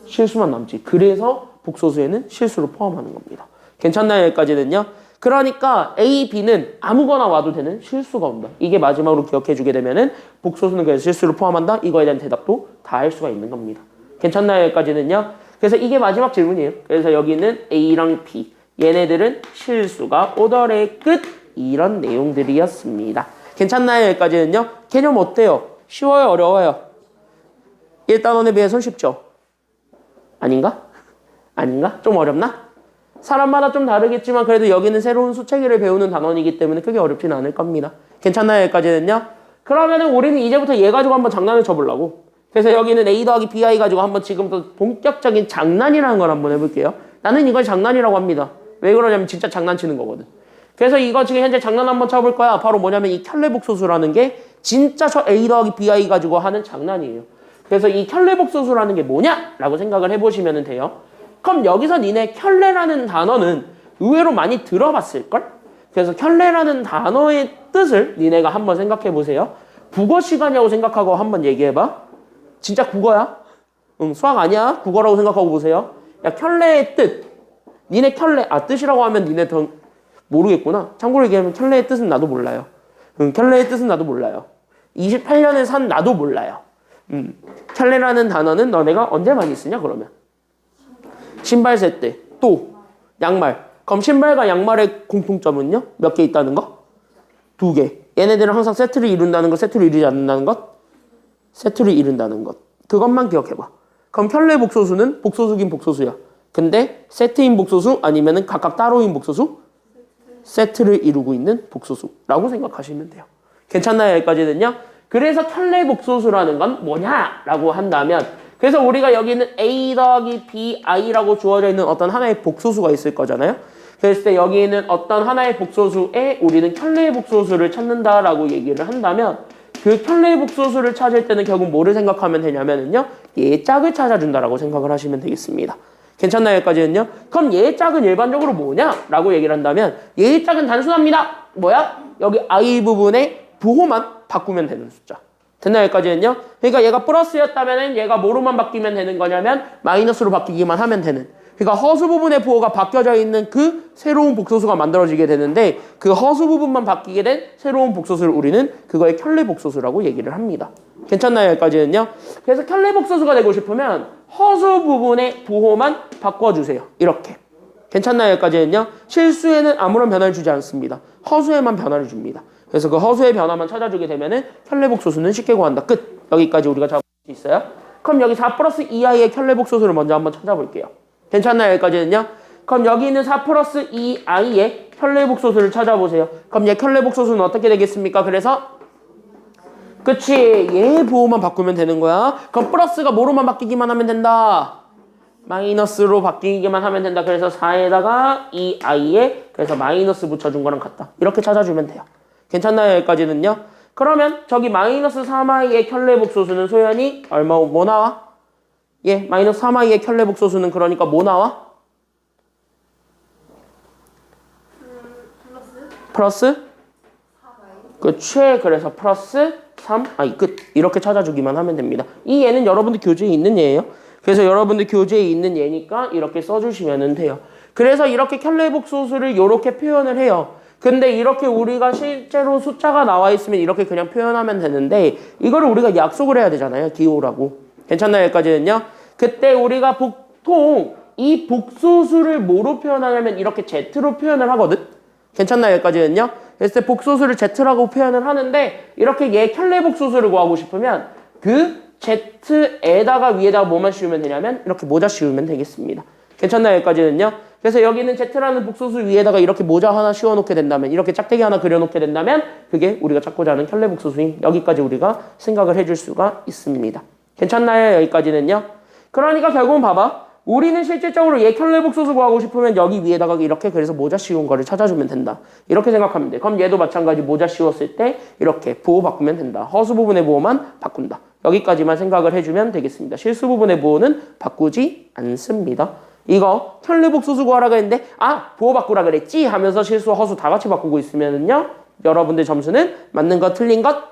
실수만 남지. 그래서 복소수에는 실수를 포함하는 겁니다. 괜찮나요? 여기까지는요. 그러니까 A, B는 아무거나 와도 되는 실수가 온다. 이게 마지막으로 기억해주게 되면은 복소수는 그래서 실수를 포함한다. 이거에 대한 대답도 다 할 수가 있는 겁니다. 괜찮나요? 여기까지는요. 그래서 이게 마지막 질문이에요. 그래서 여기는 A랑 B 얘네들은 실수가 오더의 끝 이런 내용들이었습니다. 괜찮나요? 여기까지는요. 개념 어때요? 쉬워요? 어려워요? 1단원에 비해서는 쉽죠? 아닌가? 아닌가? 좀 어렵나? 사람마다 좀 다르겠지만 그래도 여기는 새로운 수체계를 배우는 단원이기 때문에 크게 어렵진 않을 겁니다. 괜찮나요? 여기까지는요? 그러면은 우리는 이제부터 얘 가지고 한번 장난을 쳐보려고. 그래서 여기는 A 더하기 BI 가지고 한번 지금부터 본격적인 장난이라는 걸 한번 해볼게요. 나는 이걸 장난이라고 합니다. 왜 그러냐면 진짜 장난치는 거거든. 그래서 이거 지금 현재 장난 한번 쳐볼 거야. 바로 뭐냐면 이 켤레복소수라는 게 진짜 저 A 더하기 BI 가지고 하는 장난이에요. 그래서 이 켤레복소수라는 게 뭐냐라고 생각을 해보시면 돼요. 그럼 여기서 니네 켤레라는 단어는 의외로 많이 들어봤을걸? 그래서 켤레라는 단어의 뜻을 니네가 한번 생각해 보세요. 국어 시간이라고 생각하고 한번 얘기해봐. 진짜 국어야? 응, 수학 아니야? 국어라고 생각하고 보세요. 야, 켤레의 뜻. 니네 켤레, 뜻이라고 하면 니네 더 모르겠구나. 참고로 얘기하면 켤레의 뜻은 나도 몰라요. 켤레의 뜻은 나도 몰라요. 28년을 산 나도 몰라요. 켤레라는 단어는 너네가 언제 많이 쓰냐 그러면? 신발 셀 때. 또 양말. 그럼 신발과 양말의 공통점은요? 몇 개 있다는 거? 2개. 얘네들은 항상 세트를 이룬다는 것, 세트를 이루지 않는다는 것, 세트를 이룬다는 것. 그것만 기억해봐. 그럼 켤레 복소수는 복소수긴 복소수야. 근데 세트인 복소수 아니면은 각각 따로인 복소수? 세트를 이루고 있는 복소수라고 생각하시면 돼요. 괜찮나요? 여기까지는요? 그래서 켤레 복소수라는 건 뭐냐라고 한다면, 그래서 우리가 여기는 A 더하기 B, I라고 주어져 있는 어떤 하나의 복소수가 있을 거잖아요. 그랬을 때 여기는 어떤 하나의 복소수에 우리는 켤레 복소수를 찾는다라고 얘기를 한다면, 그 켤레 복소수를 찾을 때는 결국 뭐를 생각하면 되냐면요, 얘의 짝을 찾아준다라고 생각을 하시면 되겠습니다. 괜찮나요? 여기까지는요? 그럼 얘의 짝은 일반적으로 뭐냐라고 얘기를 한다면, 얘의 짝은 단순합니다. 뭐야? 여기 I 부분의 부호만 바꾸면 되는 숫자. 됐나요? 여기까지는요? 그러니까 얘가 플러스였다면 얘가 뭐로만 바뀌면 되는 거냐면 마이너스로 바뀌기만 하면 되는. 그러니까 허수 부분의 부호가 바뀌어져 있는 그 새로운 복소수가 만들어지게 되는데, 그 허수 부분만 바뀌게 된 새로운 복소수를 우리는 그거의 켤레 복소수라고 얘기를 합니다. 괜찮나요? 여기까지는요? 그래서 켤레 복소수가 되고 싶으면 허수 부분의 부호만 바꿔주세요. 이렇게. 괜찮나요? 여기까지는요? 실수에는 아무런 변화를 주지 않습니다. 허수에만 변화를 줍니다. 그래서 그 허수의 변화만 찾아주게 되면은 켤레 복소수는 쉽게 구한다. 끝. 여기까지 우리가 잡을 수 있어요. 그럼 여기 4 플러스 2i의 켤레 복소수를 먼저 한번 찾아볼게요. 괜찮나요? 여기까지는요? 그럼 여기 있는 4 플러스 2i의 켤레 복소수를 찾아보세요. 그럼 얘 켤레 복소수는 어떻게 되겠습니까? 그래서 그치, 얘 부호만 바꾸면 되는 거야. 그럼 플러스가 뭐로만 바뀌기만 하면 된다? 마이너스로 바뀌기만 하면 된다. 그래서 4에다가 2i에 그래서 마이너스 붙여준 거랑 같다. 이렇게 찾아주면 돼요. 괜찮나요? 여기까지는요? 그러면 저기 마이너스 3i의 켤레 복소수는 소연이 얼마, 뭐 나와? 예, 마이너스 3i의 켤레 복소수는 그러니까 뭐 나와? 플러스? 그치. 그래서 플러스 3i 끝. 이렇게 찾아주기만 하면 됩니다. 이 얘는 여러분들 교재에 있는 얘예요. 그래서 여러분들 교재에 있는 얘니까 이렇게 써주시면 돼요. 그래서 이렇게 켤레 복소수를 이렇게 표현을 해요. 근데 이렇게 우리가 실제로 숫자가 나와 있으면 이렇게 그냥 표현하면 되는데, 이거를 우리가 약속을 해야 되잖아요. 기호라고. 괜찮나요? 여기까지는요? 그때 우리가 보통 이 복소수를 뭐로 표현하냐면 이렇게 Z로 표현을 하거든. 괜찮나요? 여기까지는요? 그래서 복소수를 Z라고 표현을 하는데, 이렇게 얘 켤레 복소수를 구하고 싶으면 그 Z에다가 위에다가 뭐만 씌우면 되냐면 이렇게 모자 씌우면 되겠습니다. 괜찮나요? 여기까지는요? 그래서 여기는 Z라는 복소수 위에다가 이렇게 모자 하나 씌워놓게 된다면, 이렇게 짝대기 하나 그려놓게 된다면 그게 우리가 찾고자 하는 켤레 복소수인, 여기까지 우리가 생각을 해줄 수가 있습니다. 괜찮나요? 여기까지는요? 그러니까 결국은 봐봐. 우리는 실질적으로 얘 켤레 복소수 구하고 싶으면 여기 위에다가 이렇게 그래서 모자 씌운 거를 찾아주면 된다. 이렇게 생각하면 돼. 그럼 얘도 마찬가지 모자 씌웠을 때 이렇게 부호 바꾸면 된다. 허수 부분의 부호만 바꾼다. 여기까지만 생각을 해주면 되겠습니다. 실수 부분의 부호는 바꾸지 않습니다. 이거 켤레 복소수 구하라고 했는데 부호 바꾸라 그랬지 하면서 실수 허수 다 같이 바꾸고 있으면은요, 여러분들 점수는 맞는 것 틀린 것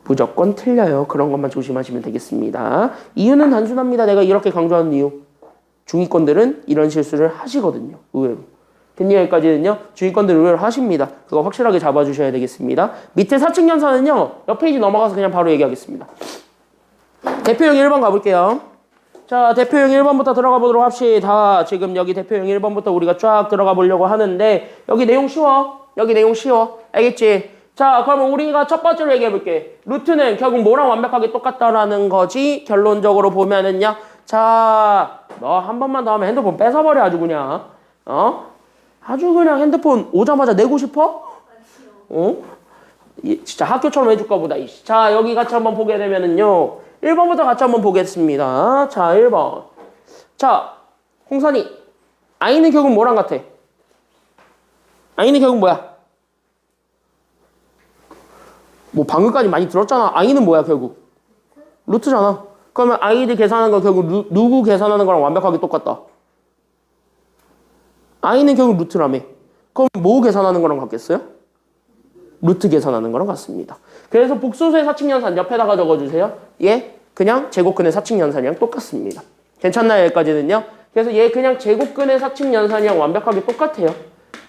무조건 틀려요. 그런 것만 조심하시면 되겠습니다. 이유는 단순합니다. 내가 이렇게 강조하는 이유. 중위권들은 이런 실수를 하시거든요. 의외로. 됐니? 여기까지는요. 중위권들 의외로 하십니다. 그거 확실하게 잡아주셔야 되겠습니다. 밑에 사칙연산은요. 옆 페이지 넘어가서 그냥 바로 얘기하겠습니다. 대표형 1번 가볼게요. 자, 대표형 1번부터 들어가 보도록 합시다. 지금 여기 대표형 1번부터 우리가 쫙 들어가 보려고 하는데, 여기 내용 쉬워. 여기 내용 쉬워. 알겠지? 자, 그러면 우리가 첫 번째로 얘기해 볼게. 루트는 결국 뭐랑 완벽하게 똑같다라는 거지. 결론적으로 보면은요. 자, 너 한 번만 더 하면 핸드폰 뺏어버려 아주 그냥. 아주 그냥 핸드폰 오자마자 내고 싶어? 진짜 학교처럼 해줄 거보다. 자, 여기 같이 한번 보게 되면은요. 1번부터 같이 한번 보겠습니다. 자, 1번. 자, 홍선이. I는 결국 뭐랑 같아? I는 결국 뭐야? 뭐 방금까지 많이 들었잖아. I는 뭐야 결국? 루트잖아. 그러면 i들 계산하는 거 결국 누구 계산하는 거랑 완벽하게 똑같다. i는 결국 루트라며. 그럼 뭐 계산하는 거랑 같겠어요? 루트 계산하는 거랑 같습니다. 그래서 복소수의 사칙연산 옆에다가 적어주세요. 얘 그냥 제곱근의 사칙연산이랑 똑같습니다. 괜찮나요? 여기까지는요. 그래서 얘 그냥 제곱근의 사칙연산이랑 완벽하게 똑같아요.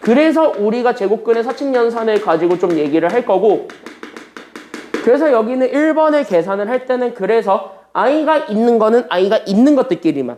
그래서 우리가 제곱근의 사칙연산을 가지고 좀 얘기를 할 거고, 그래서 여기는 1번을 계산을 할 때는 그래서 i가 있는 거는 i가 있는 것들끼리만,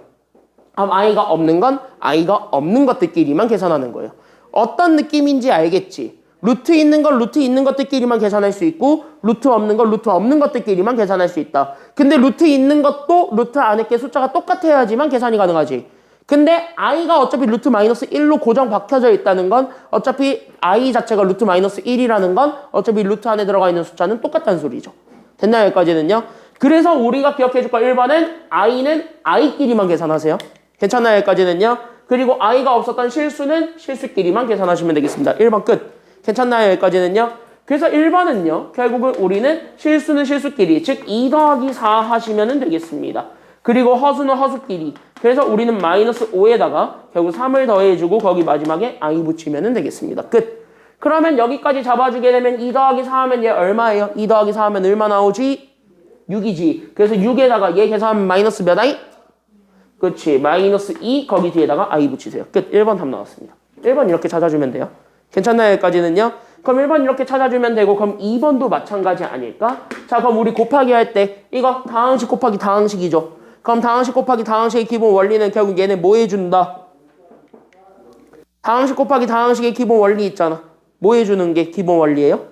i가 없는 건 i가 없는 것들끼리만 계산하는 거예요. 어떤 느낌인지 알겠지? 루트 있는 건 루트 있는 것들끼리만 계산할 수 있고, 루트 없는 건 루트 없는 것들끼리만 계산할 수 있다. 근데 루트 있는 것도 루트 안에 게 숫자가 똑같아야지만 계산이 가능하지. 근데 i가 어차피 루트 마이너스 1로 고정 박혀져 있다는 건, 어차피 i 자체가 루트 마이너스 1이라는 건 어차피 루트 안에 들어가 있는 숫자는 똑같다는 소리죠. 됐나요? 여기까지는요. 그래서 우리가 기억해 줄 거 1번은 i는 i끼리만 계산하세요. 괜찮나요? 여기까지는요. 그리고 i가 없었던 실수는 실수끼리만 계산하시면 되겠습니다. 1번 끝. 괜찮나요? 여기까지는요. 그래서 1번은요. 결국은 우리는 실수는 실수끼리, 즉 2 더하기 4 하시면 되겠습니다. 그리고 허수는 허수끼리. 그래서 우리는 마이너스 5에다가 결국 3을 더해주고 거기 마지막에 i 붙이면 되겠습니다. 끝. 그러면 여기까지 잡아주게 되면 2 더하기 4 하면 얘 얼마예요? 2 더하기 4 하면 얼마 나오지? 6이지. 그래서 6에다가 얘 계산하면 마이너스 몇 i? 그렇지. 마이너스 2 거기 뒤에다가 i 붙이세요. 끝. 1번 답 나왔습니다. 1번 이렇게 찾아주면 돼요. 괜찮나요? 여기까지는요. 그럼 1번 이렇게 찾아주면 되고, 그럼 2번도 마찬가지 아닐까? 자, 그럼 우리 곱하기 할 때 이거 다항식 곱하기 다항식이죠. 그럼 다항식 곱하기 다항식의 기본 원리는 결국 얘네 뭐 해준다? 다항식 곱하기 다항식의 기본 원리 있잖아. 뭐 해주는 게 기본 원리예요?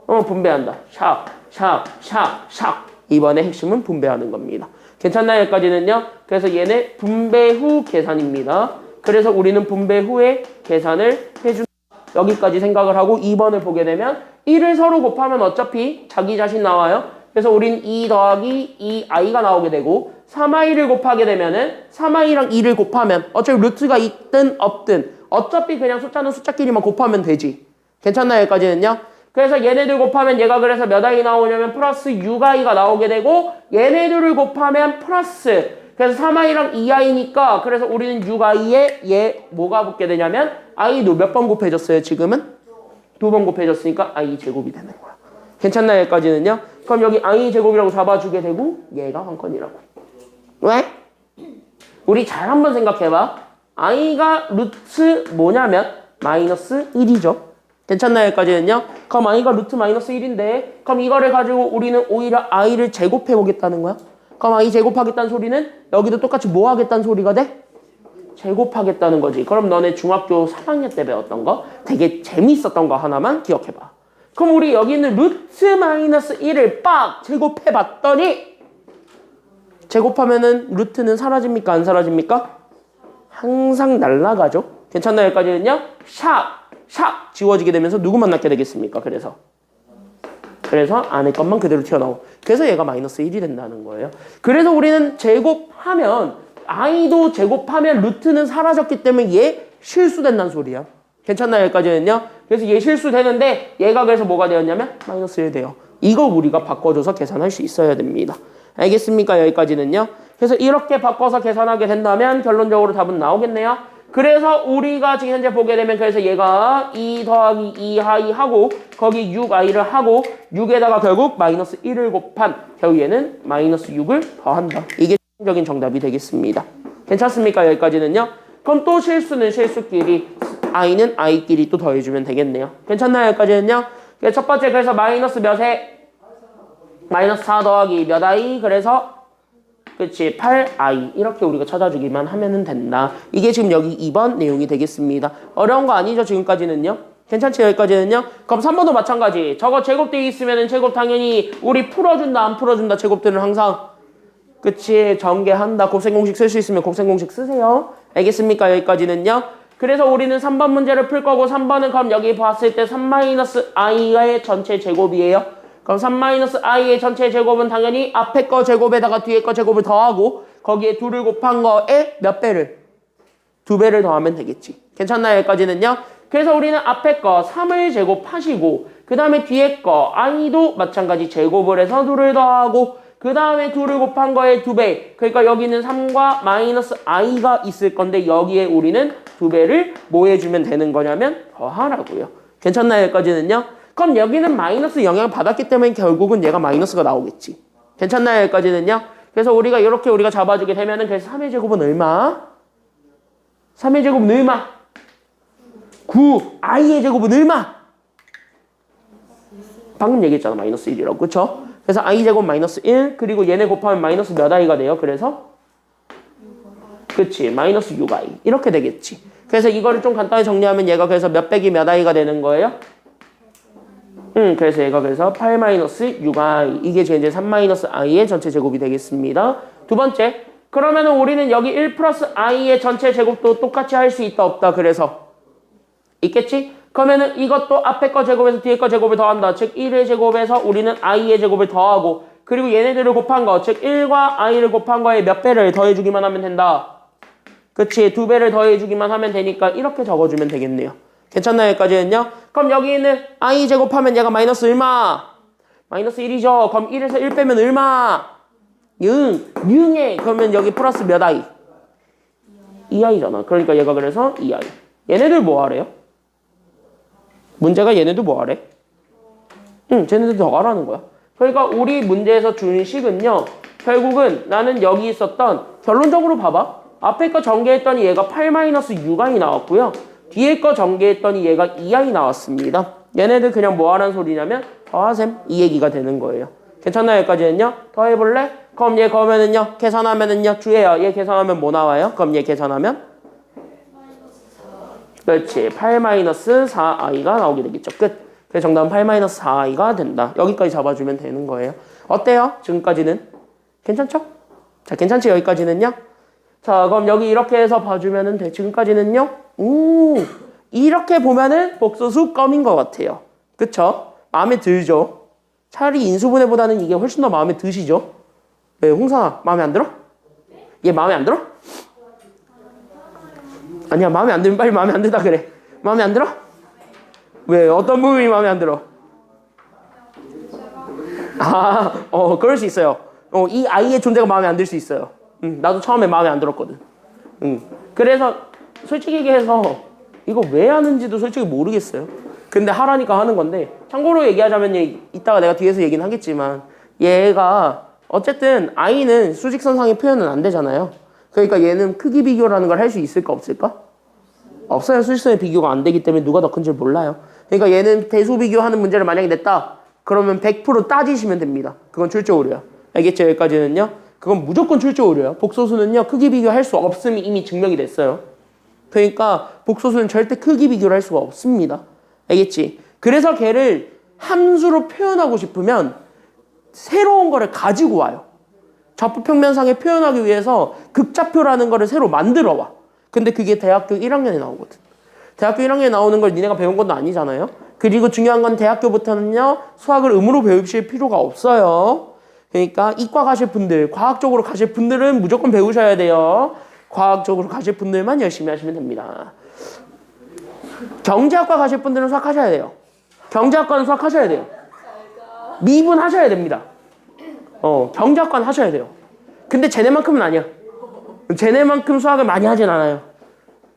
분배한다. 샥, 샥, 샥, 샥. 이번에 핵심은 분배하는 겁니다. 괜찮나요? 여기까지는요. 그래서 얘네 분배 후 계산입니다. 그래서 우리는 분배 후에 계산을 해준다. 여기까지 생각을 하고 2번을 보게 되면 1을 서로 곱하면 어차피 자기 자신 나와요. 그래서 우린 2 더하기 2i가 나오게 되고, 3i를 곱하게 되면은 3i랑 2를 곱하면 어차피 루트가 있든 없든 어차피 그냥 숫자는 숫자끼리만 곱하면 되지. 괜찮나요? 여기까지는요. 그래서 얘네들 곱하면 얘가 그래서 몇 i 나오냐면 플러스 6i가 나오게 되고, 얘네들을 곱하면 플러스, 그래서 3i랑 2i니까 그래서 우리는 6i에 얘 뭐가 붙게 되냐면 i도 몇 번 곱해졌어요? 지금은 2번 곱해졌으니까 i 제곱이 되는 거야. 괜찮나요? 여기까지는요. 그럼 여기 i 제곱이라고 잡아주게 되고 얘가 한 건이라고. 왜? 우리 잘 한번 생각해봐. i가 루트 뭐냐면 마이너스 1이죠. 괜찮나요? 여기까지는요. 그럼 i가 루트 마이너스 1인데 그럼 이거를 가지고 우리는 오히려 i를 제곱해 보겠다는 거야. 그럼 i 제곱하겠다는 소리는 여기도 똑같이 뭐 하겠다는 소리가 돼? 제곱하겠다는 거지. 그럼 너네 중학교 3학년 때 배웠던 거 되게 재밌었던 거 하나만 기억해봐. 그럼 우리 여기 있는 루트 마이너스 1을 빡 제곱해 봤더니 제곱하면은 루트는 사라집니까? 안 사라집니까? 항상 날아가죠. 괜찮나요? 여기까지는요. 샥, 샥 지워지게 되면서 누구만 낳게 되겠습니까? 그래서 안에 것만 그대로 튀어나오고, 그래서 얘가 마이너스 1이 된다는 거예요. 그래서 우리는 제곱하면 i도 제곱하면 루트는 사라졌기 때문에 얘 실수된다는 소리야. 괜찮나요? 여기까지는요. 그래서 얘 실수되는데 얘가 그래서 뭐가 되었냐면 마이너스 1 돼요. 이거 우리가 바꿔줘서 계산할 수 있어야 됩니다. 알겠습니까? 여기까지는요. 그래서 이렇게 바꿔서 계산하게 된다면 결론적으로 답은 나오겠네요. 그래서 우리가 지금 현재 보게 되면 그래서 얘가 2 더하기 2i 하고 거기 6i를 하고 6에다가 결국 마이너스 1을 곱한 결국 얘는 마이너스 6을 더한다. 이게 적인 정답이 되겠습니다. 괜찮습니까? 여기까지는요. 그럼 또 실수는 실수끼리, i는 i끼리 또 더해주면 되겠네요. 괜찮나요? 여기까지는요. 첫 번째 그래서 마이너스 몇에? 마이너스 4 더하기 몇 i? 그래서 그치 8i 이렇게 우리가 찾아주기만 하면 된다. 이게 지금 여기 2번 내용이 되겠습니다. 어려운 거 아니죠? 지금까지는요. 괜찮지? 여기까지는요. 그럼 3번도 마찬가지. 저거 제곱되어 있으면 제곱 당연히 우리 풀어준다 안 풀어준다. 제곱들은 항상 그치 전개한다. 곱셈공식 쓸 수 있으면 곱셈공식 쓰세요. 알겠습니까? 여기까지는요. 그래서 우리는 3번 문제를 풀 거고 3번은 그럼 여기 봤을 때 3-i의 전체 제곱이에요. 그럼 3-i의 전체 제곱은 당연히 앞에 거 제곱에다가 뒤에 거 제곱을 더하고 거기에 2를 곱한 거에 몇 배를? 2배를 더하면 되겠지. 괜찮나요? 여기까지는요. 그래서 우리는 앞에 거 3을 제곱하시고 그 다음에 뒤에 거 i도 마찬가지 제곱을 해서 2를 더하고 그 그 다음에 2를 곱한 거에 2배. 그러니까 여기는 3과 마이너스 i가 있을 건데 여기에 우리는 2배를 뭐 해주면 되는 거냐면 더하라고요. 괜찮나요? 여기까지는요? 그럼 여기는 마이너스 영향을 받았기 때문에 결국은 얘가 마이너스가 나오겠지. 괜찮나요? 여기까지는요? 그래서 우리가 이렇게 우리가 잡아주게 되면은 그래서 3의 제곱은 얼마? 3의 제곱은 얼마? 9. i의 제곱은 얼마? 방금 얘기했잖아. 마이너스 1이라고. 그쵸? 그래서 i 제곱 마이너스 1 그리고 얘네 곱하면 마이너스 몇 i가 돼요? 그래서 그치 마이너스 6i 이렇게 되겠지. 그래서 이거를 좀 간단히 정리하면 얘가 그래서 몇 빼기 몇 i가 되는 거예요? 그래서 얘가 그래서 8 마이너스 6i 이게 이제 3 마이너스 i의 전체 제곱이 되겠습니다. 두 번째 그러면은 우리는 여기 1 플러스 i의 전체 제곱도 똑같이 할 수 있다 없다? 그래서 있겠지? 그러면은 이것도 앞에 거 제곱에서 뒤에 거 제곱을 더한다. 즉 1의 제곱에서 우리는 i의 제곱을 더하고 그리고 얘네들을 곱한 거 즉 1과 i를 곱한 거에 몇 배를 더해주기만 하면 된다. 그치? 2배를 더해주기만 하면 되니까 이렇게 적어주면 되겠네요. 괜찮나요? 여기까지는요? 그럼 여기는 i 제곱하면 얘가 마이너스 얼마? 마이너스 1이죠. 그럼 1에서 1 빼면 얼마? 0에 그러면 여기 플러스 몇 i? 2i잖아. 그러니까 얘가 그래서 2i. 얘네들 뭐 하래요? 문제가 얘네도 뭐 하래? 쟤네들 더하라는 거야. 그러니까 우리 문제에서 준 식은요. 결국은 나는 여기 있었던 결론적으로 봐봐. 앞에 거 전개했더니 얘가 8-6i 나왔고요. 뒤에 거 전개했더니 얘가 2i 나왔습니다. 얘네들 그냥 뭐 하라는 소리냐면 더하셈 이 얘기가 되는 거예요. 괜찮나요? 여기까지는요? 더해볼래? 그럼 얘 그러면은요. 계산하면은요. 주예요. 얘 계산하면 뭐 나와요? 그럼 얘 계산하면 그렇지. 8-4i가 나오게 되겠죠. 끝. 그래서 정답은 8-4i가 된다. 여기까지 잡아주면 되는 거예요. 어때요? 지금까지는? 괜찮죠? 자, 괜찮지? 여기까지는요? 자, 그럼 여기 이렇게 해서 봐주면 돼. 지금까지는요? 이렇게 보면은 복소수 껌인 것 같아요. 그쵸? 마음에 들죠? 차라리 인수분해보다는 이게 훨씬 더 마음에 드시죠? 왜, 홍사 마음에 안 들어? 얘 마음에 안 들어? 아니야, 마음에 안 들면 빨리 마음에 안 든다 그래. 마음에 안 들어? 왜? 어떤 부분이 마음에 안 들어? 그럴 수 있어요. 이 아이의 존재가 마음에 안 들 수 있어요. 나도 처음에 마음에 안 들었거든. 그래서 솔직히 얘기해서 이거 왜 하는지도 솔직히 모르겠어요. 근데 하라니까 하는 건데 참고로 얘기하자면 이따가 내가 뒤에서 얘기는 하겠지만 얘가 어쨌든 아이는 수직선상의 표현은 안 되잖아요. 그러니까 얘는 크기 비교라는 걸 할 수 있을까 없을까? 없어요. 수직선의 비교가 안 되기 때문에 누가 더 큰지 몰라요. 그러니까 얘는 대수 비교하는 문제를 만약에 냈다. 그러면 100% 따지시면 됩니다. 그건 출제 오류야. 알겠죠? 여기까지는요. 그건 무조건 출제 오류야. 복소수는요. 크기 비교할 수 없음이 이미 증명이 됐어요. 그러니까 복소수는 절대 크기 비교를 할 수가 없습니다. 알겠지? 그래서 걔를 함수로 표현하고 싶으면 새로운 거를 가지고 와요. 좌표평면상에 표현하기 위해서 극좌표라는 거를 새로 만들어 와. 근데 그게 대학교 1학년에 나오거든. 대학교 1학년에 나오는 걸 니네가 배운 것도 아니잖아요. 그리고 중요한 건 대학교부터는요. 수학을 의무로 배우실 필요가 없어요. 그러니까 이과 가실 분들, 과학적으로 가실 분들은 무조건 배우셔야 돼요. 과학적으로 가실 분들만 열심히 하시면 됩니다. 경제학과 가실 분들은 수학하셔야 돼요. 경제학과는 수학하셔야 돼요. 미분하셔야 됩니다. 경제학과는 하셔야 돼요. 근데 쟤네만큼은 아니야. 쟤네만큼 수학을 많이 하진 않아요.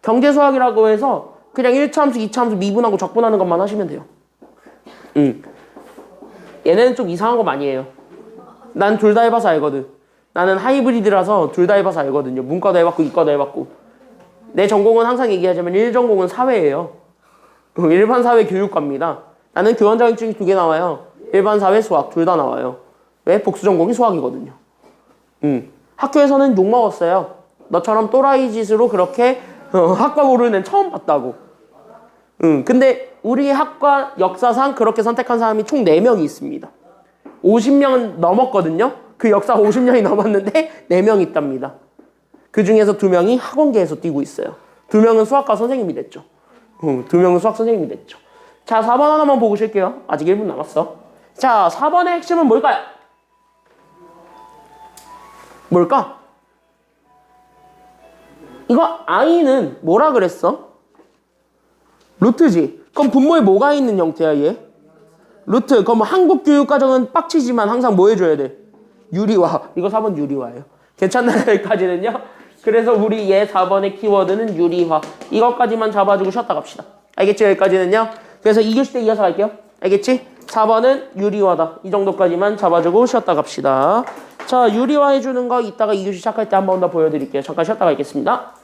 경제수학이라고 해서 그냥 1차함수, 2차함수 미분하고 적분하는 것만 하시면 돼요. 얘네는 좀 이상한 거 많이 해요. 난 둘 다 해봐서 알거든. 나는 하이브리드라서 둘 다 해봐서 알거든요. 문과도 해봤고 이과도 해봤고. 내 전공은 항상 얘기하자면 1전공은 사회예요. 일반 사회 교육과입니다. 나는 교원 자격증이 2개 나와요. 일반 사회 수학 둘 다 나와요. 왜? 복수 전공이 수학이거든요. 학교에서는 욕 먹었어요. 너처럼 또라이 짓으로 그렇게 학과 고르는 애는 처음 봤다고. 근데 우리 학과 역사상 그렇게 선택한 사람이 총 4명이 있습니다. 50명은 넘었거든요. 그 역사 50년이 넘었는데 4명 있답니다. 그 중에서 2명이 학원계에서 뛰고 있어요. 2명은 수학과 선생님이 됐죠. 2명은 수학 선생님이 됐죠. 자, 4번 하나만 보고 쉴게요. 아직 1분 남았어. 자, 4번의 핵심은 뭘까요? 뭘까? 이거 i는 뭐라 그랬어? 루트지. 그럼 분모에 뭐가 있는 형태야 얘? 루트. 그럼 한국 교육과정은 빡치지만 항상 뭐 해줘야 돼? 유리화. 이거 4번 유리화예요. 괜찮나요? 여기까지는요? 그래서 우리 얘 4번의 키워드는 유리화. 이것까지만 잡아주고 쉬었다 갑시다. 알겠지? 여기까지는요? 그래서 2교시 때 이어서 갈게요. 알겠지? 4번은 유리화다. 이 정도까지만 잡아주고 쉬었다 갑시다. 자, 유리화 해주는 거 이따가 2교시 시작할 때 한 번 더 보여드릴게요. 잠깐 쉬었다 가겠습니다.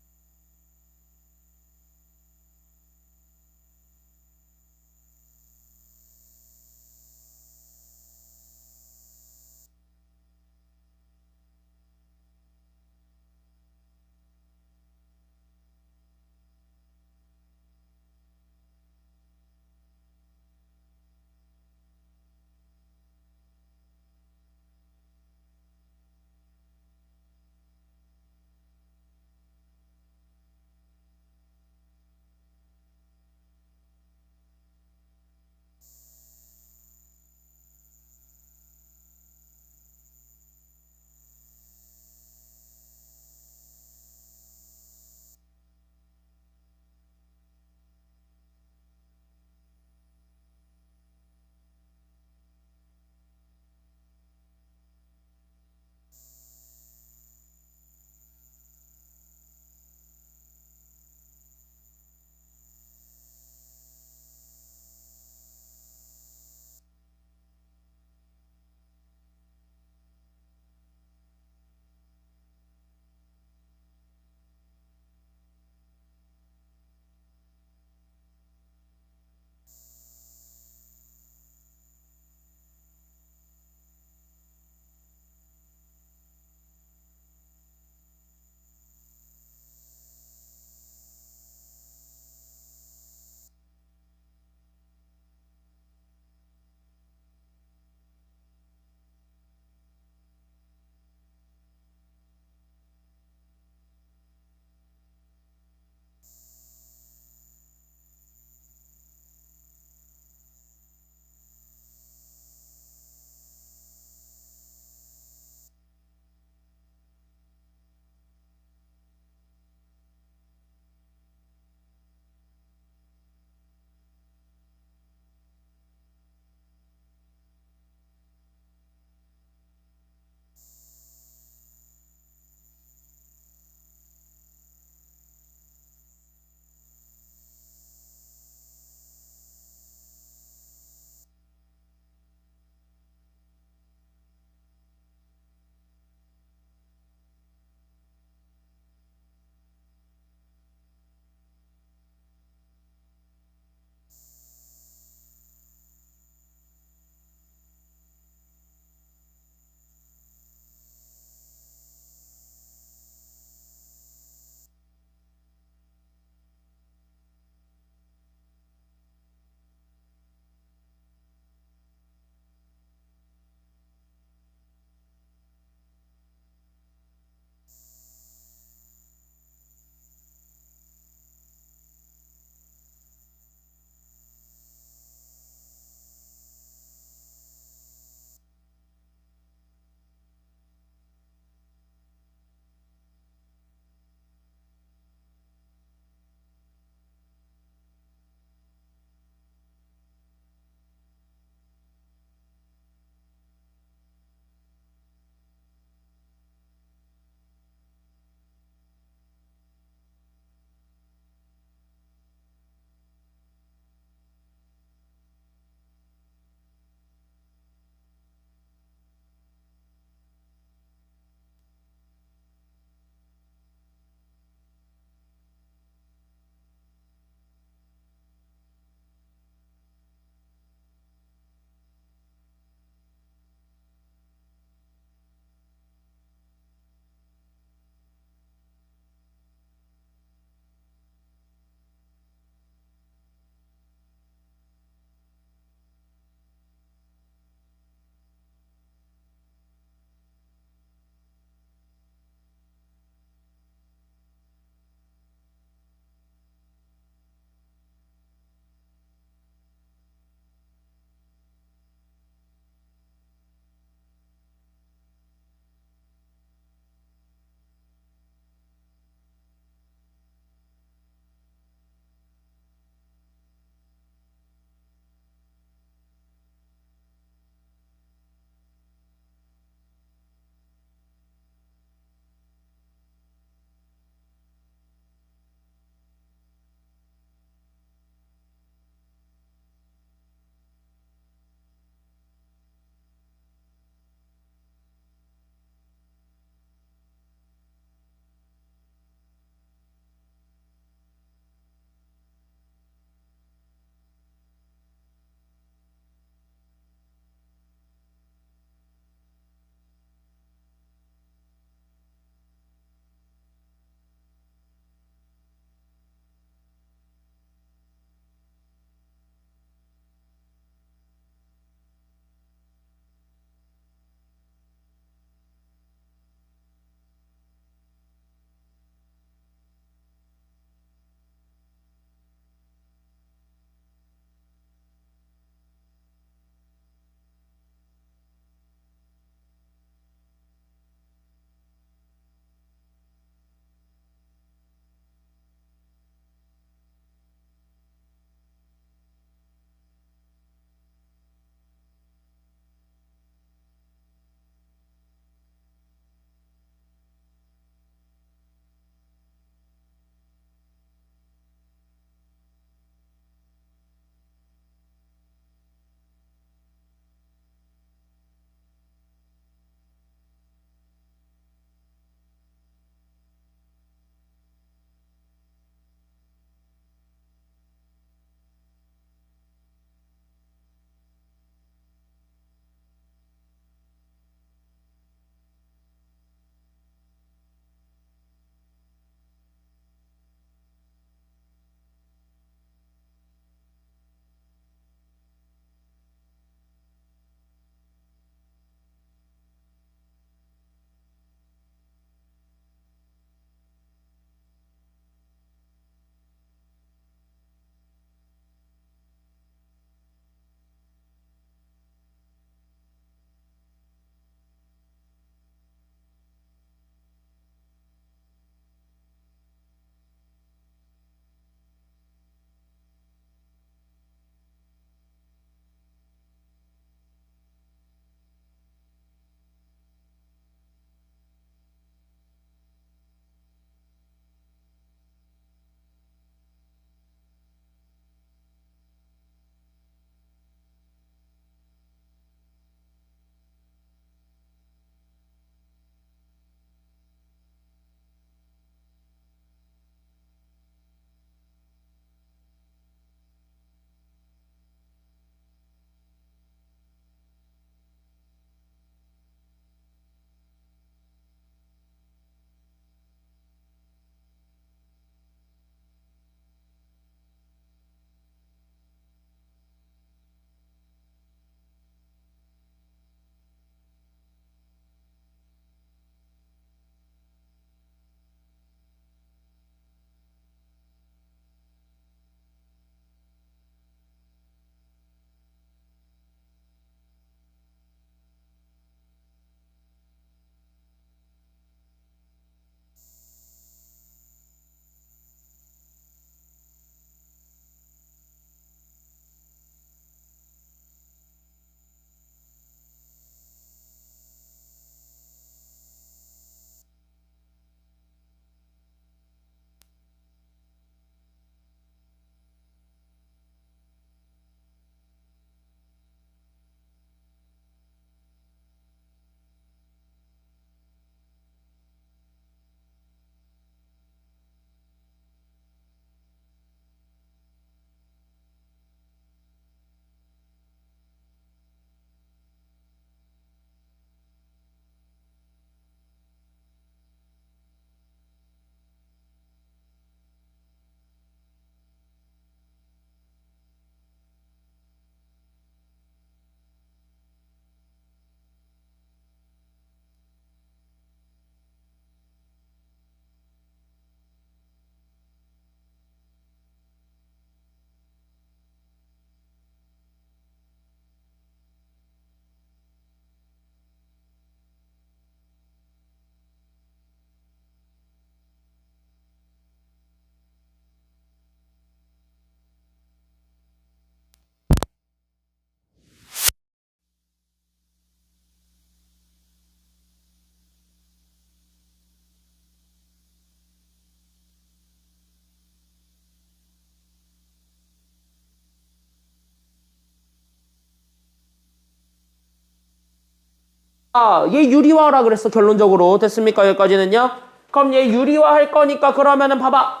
얘 유리화하라 그랬어 결론적으로. 됐습니까? 여기까지는요. 그럼 얘 유리화 할 거니까 그러면은 봐봐.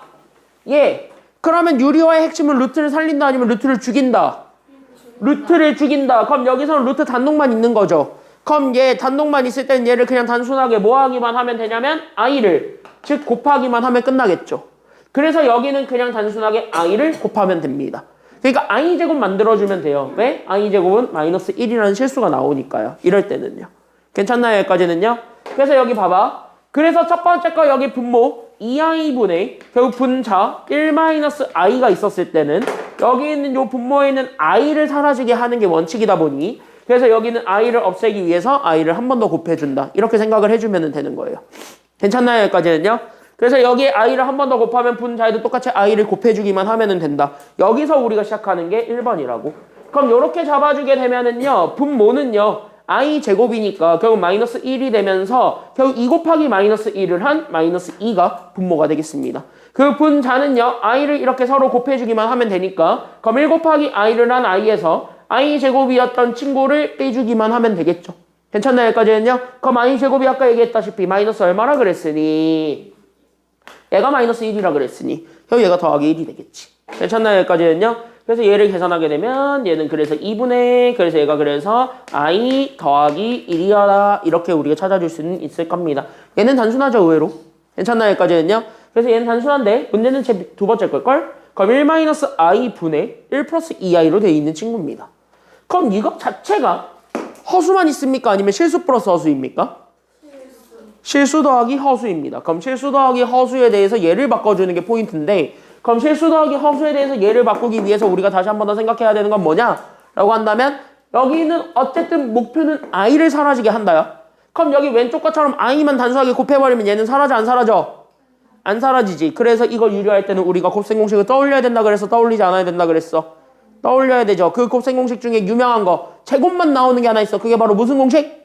그러면 유리화의 핵심은 루트를 살린다 아니면 루트를 죽인다? 루트를 죽인다. 그럼 여기서는 루트 단독만 있는 거죠. 그럼 얘 단독만 있을 땐 얘를 그냥 단순하게 뭐 하기만 하면 되냐면 i를 즉 곱하기만 하면 끝나겠죠. 그래서 여기는 그냥 단순하게 i를 곱하면 됩니다. 그러니까 i제곱 만들어주면 돼요. 왜? i제곱은 마이너스 1이라는 실수가 나오니까요. 이럴 때는요. 괜찮나요? 여기까지는요. 그래서 여기 봐봐. 그래서 첫 번째 거 여기 분모 2i분의 결국 분자 1-i가 있었을 때는 여기 있는 요 분모에 있는 i를 사라지게 하는 게 원칙이다 보니 그래서 여기는 i를 없애기 위해서 i를 한 번 더 곱해준다. 이렇게 생각을 해주면 되는 거예요. 괜찮나요? 여기까지는요. 그래서 여기에 i를 한 번 더 곱하면 분자에도 똑같이 i를 곱해주기만 하면 된다. 여기서 우리가 시작하는 게 1번이라고. 그럼 이렇게 잡아주게 되면은요. 분모는요. i 제곱이니까 결국 마이너스 1이 되면서 결국 2 곱하기 마이너스 1을 한 마이너스 2가 분모가 되겠습니다. 그 분자는요. i를 이렇게 서로 곱해주기만 하면 되니까 그럼 1 곱하기 i를 한 i에서 i 제곱이었던 친구를 빼주기만 하면 되겠죠. 괜찮나요? 여기까지는요. 그럼 i 제곱이 아까 얘기했다시피 마이너스 얼마라 그랬으니 얘가 마이너스 1이라 그랬으니 결국 얘가 더하기 1이 되겠지. 괜찮나요? 여기까지는요. 그래서 얘를 계산하게 되면 얘는 그래서 2분의 그래서 얘가 그래서 i 더하기 1이어라 이렇게 우리가 찾아줄 수는 있을 겁니다. 얘는 단순하죠 의외로. 괜찮나요? 여기까지는요. 그래서 얘는 단순한데 문제는 제 두 번째 걸걸? 그럼 1-i 분의 1 플러스 2i로 되어 있는 친구입니다. 그럼 이거 자체가 허수만 있습니까? 아니면 실수 플러스 허수입니까? 실수 더하기 허수입니다. 그럼 실수 더하기 허수에 대해서 얘를 바꿔주는 게 포인트인데 그럼 실수 더하기 허수에 대해서 얘를 바꾸기 위해서 우리가 다시 한 번 더 생각해야 되는 건 뭐냐? 라고 한다면 여기는 어쨌든 목표는 i를 사라지게 한다요. 그럼 여기 왼쪽 것처럼 i만 단순하게 곱해버리면 얘는 사라져 안 사라져? 안 사라지지. 그래서 이걸 유리할 때는 우리가 곱셈 공식을 떠올려야 된다 그랬어? 떠올리지 않아야 된다 그랬어? 떠올려야 되죠. 그 곱셈 공식 중에 유명한 거 제곱만 나오는 게 하나 있어. 그게 바로 무슨 공식?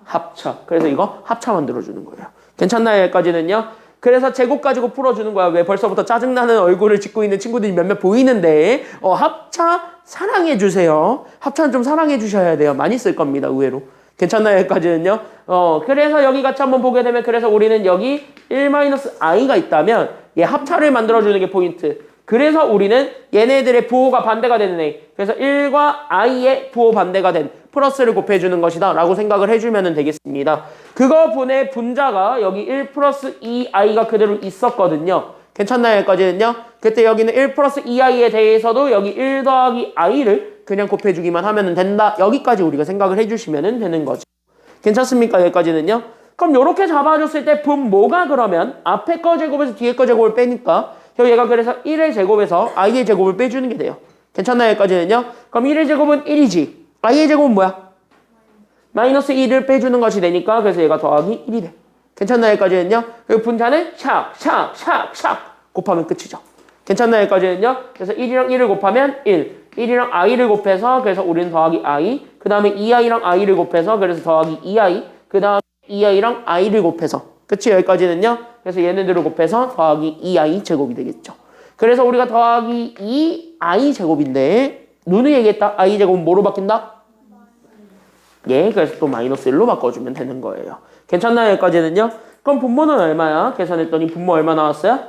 합차. 그래서 이거 합차 만들어주는 거예요. 괜찮나요? 여기까지는요. 그래서 제곱 가지고 풀어주는 거야. 왜 벌써부터 짜증나는 얼굴을 짓고 있는 친구들이 몇몇 보이는데 합차 사랑해주세요. 합차는 좀 사랑해주셔야 돼요. 많이 쓸 겁니다. 의외로. 괜찮나요? 여기까지는요. 그래서 여기 같이 한번 보게 되면 그래서 우리는 여기 1-i가 있다면 얘 합차를 만들어주는 게 포인트. 그래서 우리는 얘네들의 부호가 반대가 되는 애. 그래서 1과 i의 부호 반대가 된 플러스를 곱해주는 것이다 라고 생각을 해주면 되겠습니다. 그거 분의 분자가 여기 1 플러스 2i가 그대로 있었거든요. 괜찮나요? 여기까지는요. 그때 여기는 1 플러스 2i에 대해서도 여기 1 더하기 i를 그냥 곱해주기만 하면 된다. 여기까지 우리가 생각을 해주시면 되는 거죠. 괜찮습니까? 여기까지는요. 그럼 이렇게 잡아줬을 때 분모가 그러면 앞에 거 제곱에서 뒤에 거 제곱을 빼니까 얘가 그래서 1의 제곱에서 i의 제곱을 빼주는 게 돼요. 괜찮나요? 여기까지는요. 그럼 1의 제곱은 1이지. i의 제곱은 뭐야? 마이너스 1을 빼주는 것이 되니까 그래서 얘가 더하기 1이 돼. 괜찮나요? 여기까지는요. 그 분자는 샥 곱하면 끝이죠. 괜찮나요? 여기까지는요. 그래서 1이랑 1을 곱하면 1. 1이랑 i를 곱해서 그래서 우리는 더하기 i. 그 다음에 2i랑 i를 곱해서 그래서 더하기 2i. 그 다음에 2i랑 i를 곱해서. 그치? 여기까지는요. 그래서 얘네들을 곱해서 더하기 2i 제곱이 되겠죠. 그래서 우리가 더하기 2i 제곱인데 누누이 얘기했다. i 제곱은 뭐로 바뀐다? 예, 그래서 또 마이너스 1로 바꿔주면 되는 거예요. 괜찮나요? 여기까지는요. 그럼 분모는 얼마야? 계산했더니 분모 얼마 나왔어요?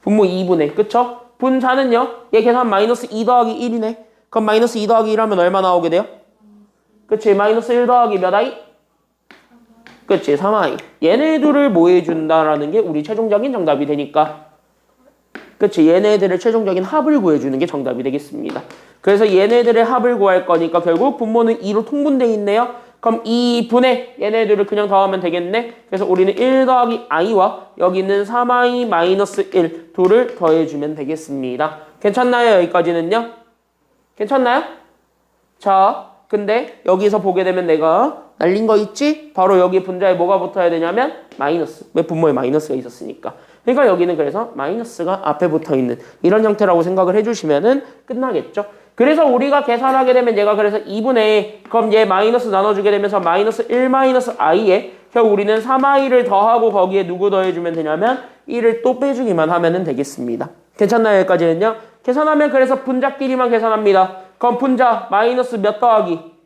분모 2분의, 그쵸? 분자는요. 얘 계산 마이너스 2 더하기 1이네. 그럼 마이너스 2 더하기 1 하면 얼마 나오게 돼요? 그치? 마이너스 1 더하기 몇 i? 그치? 3i. 얘네 둘을 뭐 해준다라는 게 우리 최종적인 정답이 되니까. 그치? 얘네들의 최종적인 합을 구해주는 게 정답이 되겠습니다. 그래서 얘네들의 합을 구할 거니까 결국 분모는 2로 통분되어 있네요. 그럼 2분의 얘네들을 그냥 더하면 되겠네. 그래서 우리는 1 더하기 i와 여기 있는 3i 마이너스 1 둘을 더해주면 되겠습니다. 괜찮나요? 여기까지는요? 괜찮나요? 자, 근데 여기서 보게 되면 내가 날린 거 있지? 바로 여기 분자에 뭐가 붙어야 되냐면 마이너스. 왜 분모에 마이너스가 있었으니까. 그러니까 여기는 그래서 마이너스가 앞에 붙어 있는 이런 형태라고 생각을 해주시면은 끝나겠죠. 그래서 우리가 계산하게 되면 얘가 그래서 2분의 그럼 얘 마이너스 나눠주게 되면서 마이너스 1 마이너스 i에 결국 우리는 3i를 더하고 거기에 누구 더해주면 되냐면 1을 또 빼주기만 하면 되겠습니다. 괜찮나요? 여기까지는요. 계산하면 그래서 분자끼리만 계산합니다. 그럼 분자 마이너스 몇 더하기?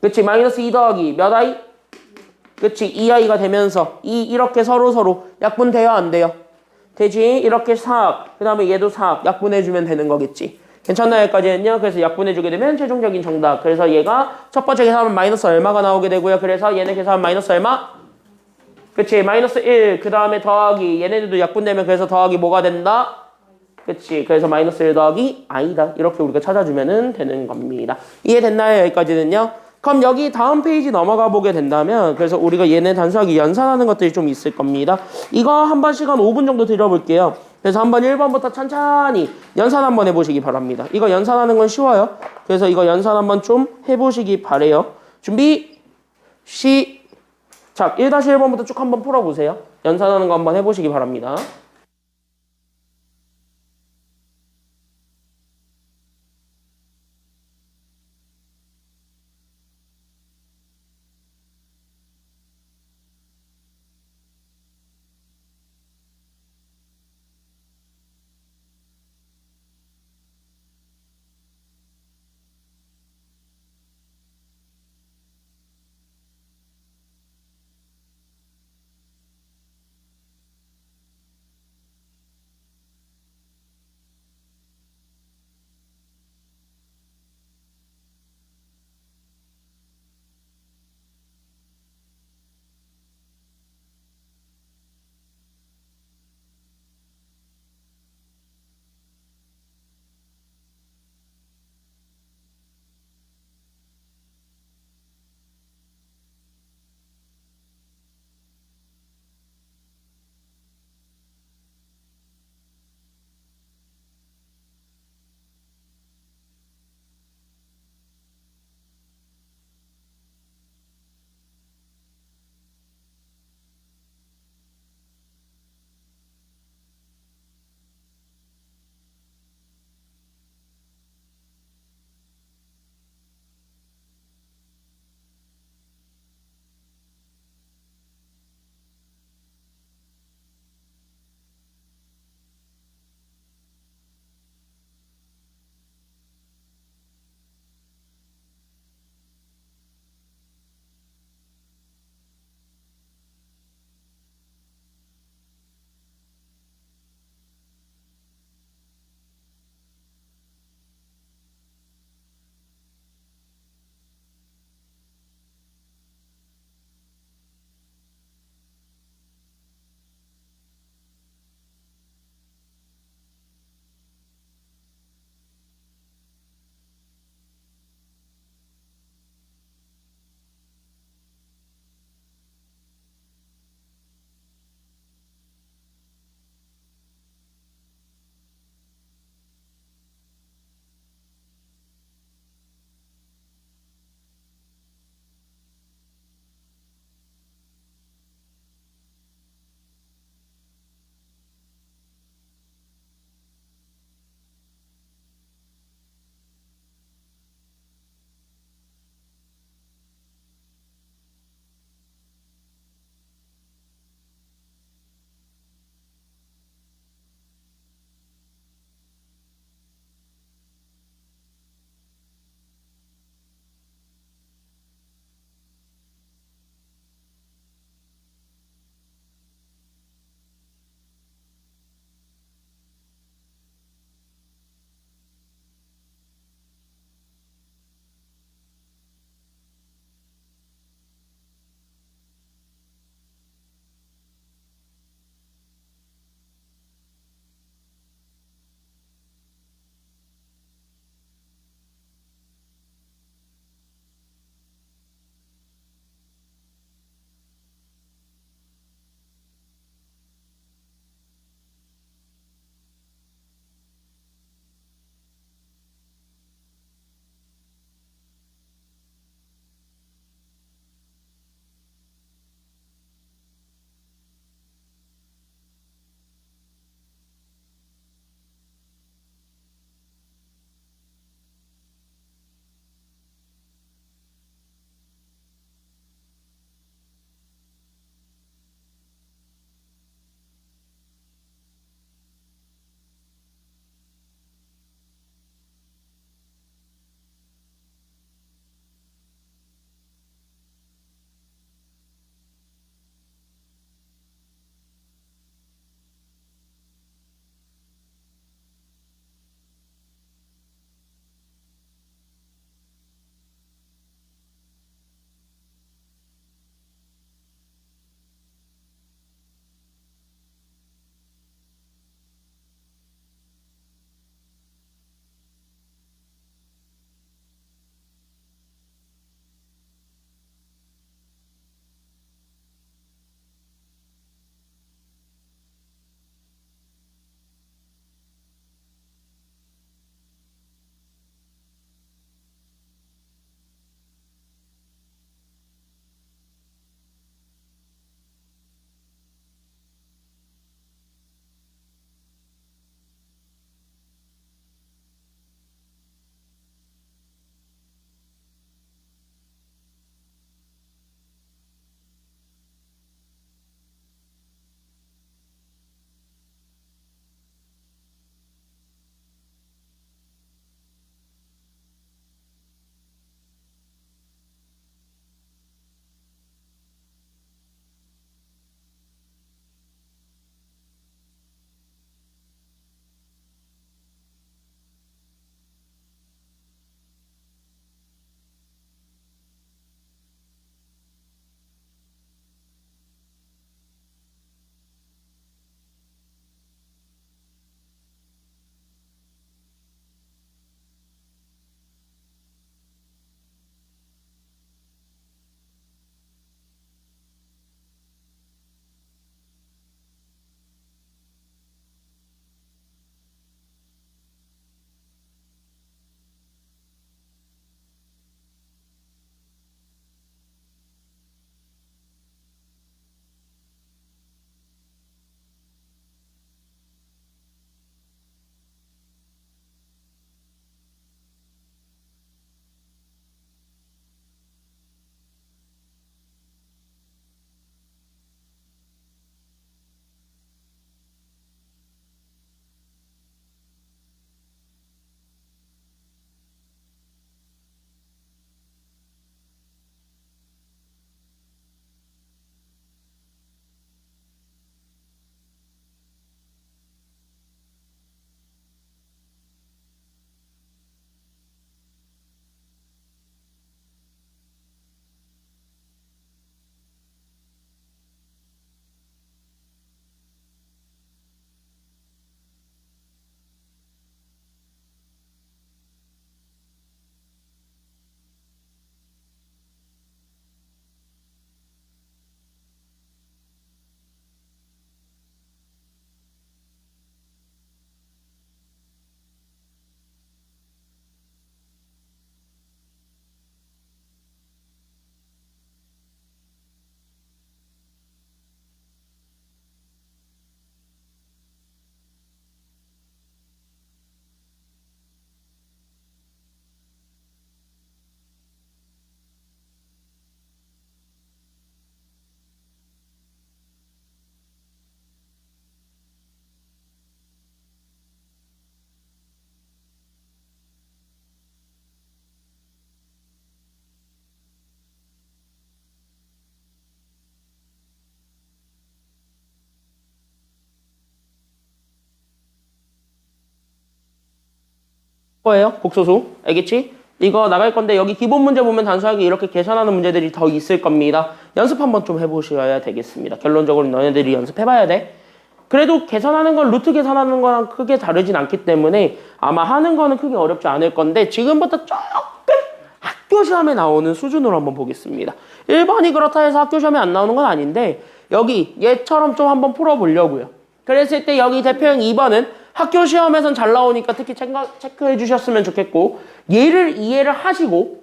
그치? 마이너스 2 더하기 몇 i? 그치? 2i가 되면서 이렇게 서로 약분돼요? 안 돼요? 되지? 이렇게 4, 그 다음에 얘도 4 약분해주면 되는 거겠지. 괜찮나요? 여기까지는요. 그래서 약분해주게 되면 최종적인 정답. 그래서 얘가 첫 번째 계산하면 마이너스 얼마가 나오게 되고요. 그래서 얘네 계산하면 마이너스 얼마? 그치? 마이너스 1, 그 다음에 더하기 얘네들도 약분되면 그래서 더하기 뭐가 된다? 그치? 그래서 마이너스 1 더하기 i다. 이렇게 우리가 찾아주면 되는 겁니다. 이해됐나요? 여기까지는요. 그럼 여기 다음 페이지 넘어가 보게 된다면 그래서 우리가 얘네 단수하기 연산하는 것들이 좀 있을 겁니다. 이거 한번 시간 5분 정도 드려볼게요. 그래서 한번 1번부터 천천히 연산 한번 해보시기 바랍니다. 이거 연산하는 건 쉬워요. 그래서 이거 연산 한번 좀 해보시기 바래요. 준비 시작. 1-1번부터 쭉 한번 풀어보세요. 연산하는 거 한번 해보시기 바랍니다. 거예요. 복소수. 알겠지? 이거 나갈 건데 여기 기본 문제 보면 단순하게 이렇게 계산하는 문제들이 더 있을 겁니다. 연습 한번 좀 해보셔야 되겠습니다. 결론적으로 너네들이 연습해봐야 돼. 그래도 계산하는 건 루트 계산하는 거랑 크게 다르진 않기 때문에 아마 하는 거는 크게 어렵지 않을 건데 지금부터 조금 학교 시험에 나오는 수준으로 한번 보겠습니다. 1번이 그렇다 해서 학교 시험에 안 나오는 건 아닌데 여기 얘처럼 좀 한번 풀어보려고요. 그랬을 때 여기 대표형 2번은 학교 시험에선 잘 나오니까 특히 체크해 주셨으면 좋겠고 얘를 이해를 하시고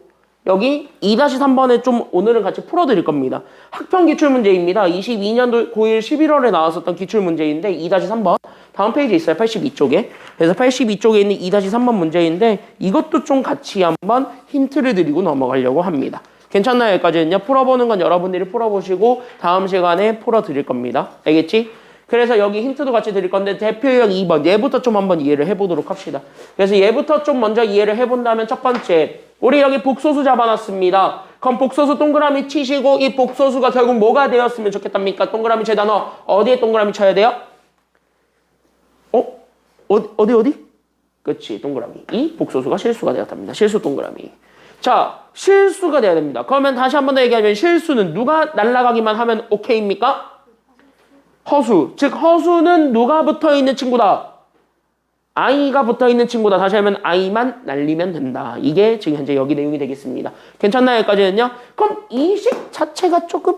여기 2-3번에 좀 오늘은 같이 풀어드릴 겁니다. 학평 기출문제입니다. 22년도 고1 11월에 나왔었던 기출문제인데 2-3번 다음 페이지에 있어요. 82쪽에. 그래서 82쪽에 있는 2-3번 문제인데 이것도 좀 같이 한번 힌트를 드리고 넘어가려고 합니다. 괜찮나요? 여기까지는요. 풀어보는 건 여러분들이 풀어보시고 다음 시간에 풀어드릴 겁니다. 알겠지? 그래서 여기 힌트도 같이 드릴 건데 대표형 2번 얘부터 좀 한번 이해를 해보도록 합시다. 그래서 얘부터 좀 먼저 이해를 해본다면 첫 번째 우리 여기 복소수 잡아놨습니다. 그럼 복소수 동그라미 치시고 이 복소수가 결국 뭐가 되었으면 좋겠답니까? 동그라미 제 단어 어디에 동그라미 쳐야 돼요? 어디? 그치 동그라미. 이 복소수가 실수가 되었답니다. 실수 동그라미. 자 실수가 돼야 됩니다. 그러면 다시 한 번 더 얘기하면 실수는 누가 날아가기만 하면 오케이입니까? 허수. 즉 허수는 누가 붙어있는 친구다? I가 붙어있는 친구다. 다시 하면 I만 날리면 된다. 이게 지금 현재 여기 내용이 되겠습니다. 괜찮나요? 여기까지는요? 그럼 이 식 자체가 조금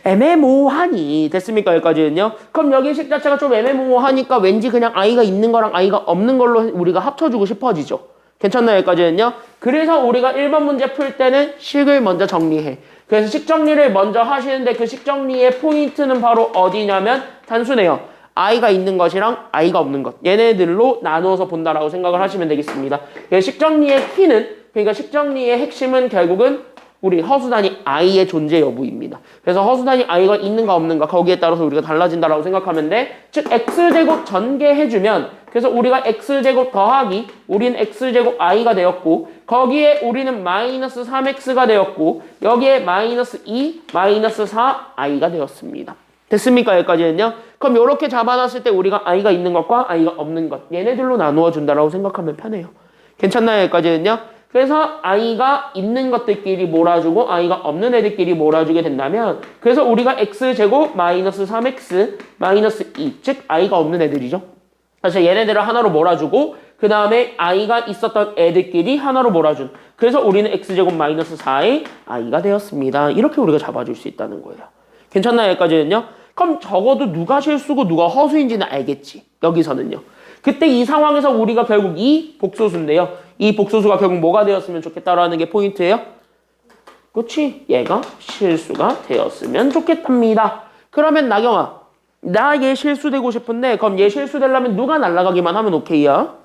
애매모호하니 됐습니까? 여기까지는요? 그럼 여기 식 자체가 좀 애매모호하니까 왠지 그냥 I가 있는 거랑 I가 없는 걸로 우리가 합쳐주고 싶어지죠. 괜찮나요? 여기까지는요? 그래서 우리가 1번 문제 풀 때는 식을 먼저 정리해. 그래서 식 정리를 먼저 하시는데 그 식 정리의 포인트는 바로 어디냐면 단순해요. I가 있는 것이랑 I가 없는 것. 얘네들로 나누어서 본다라고 생각을 하시면 되겠습니다. 식 정리의 키는 그러니까 식 정리의 핵심은 결국은 우리 허수단위 I의 존재 여부입니다. 그래서 허수단위 I가 있는가 없는가 거기에 따라서 우리가 달라진다라고 생각하면 돼. 즉 X제곱 전개해주면 그래서 우리가 X제곱 더하기 우리는 X제곱 I가 되었고 거기에 우리는 마이너스 3X가 되었고 여기에 마이너스 2, 마이너스 4 I가 되었습니다. 됐습니까? 여기까지는요. 그럼 이렇게 잡아놨을 때 우리가 I가 있는 것과 I가 없는 것 얘네들로 나누어 준다라고 생각하면 편해요. 괜찮나요? 여기까지는요. 그래서 I가 있는 것들끼리 몰아주고 I가 없는 애들끼리 몰아주게 된다면 그래서 우리가 X제곱 마이너스 3X 마이너스 2 즉 I가 없는 애들이죠. 그래서 얘네들을 하나로 몰아주고 그 다음에 I가 있었던 애들끼리 하나로 몰아준 그래서 우리는 X제곱 마이너스 4의 I가 되었습니다. 이렇게 우리가 잡아줄 수 있다는 거예요. 괜찮나요? 여기까지는요. 그럼 적어도 누가 실수고 누가 허수인지는 알겠지. 여기서는요. 그때 이 상황에서 우리가 결국 이 복소수인데요. 이 복소수가 결국 뭐가 되었으면 좋겠다라는 게 포인트예요. 그렇지? 얘가 실수가 되었으면 좋겠답니다. 그러면 나경아, 나 얘 실수되고 싶은데 그럼 얘 실수되려면 누가 날아가기만 하면 오케이야?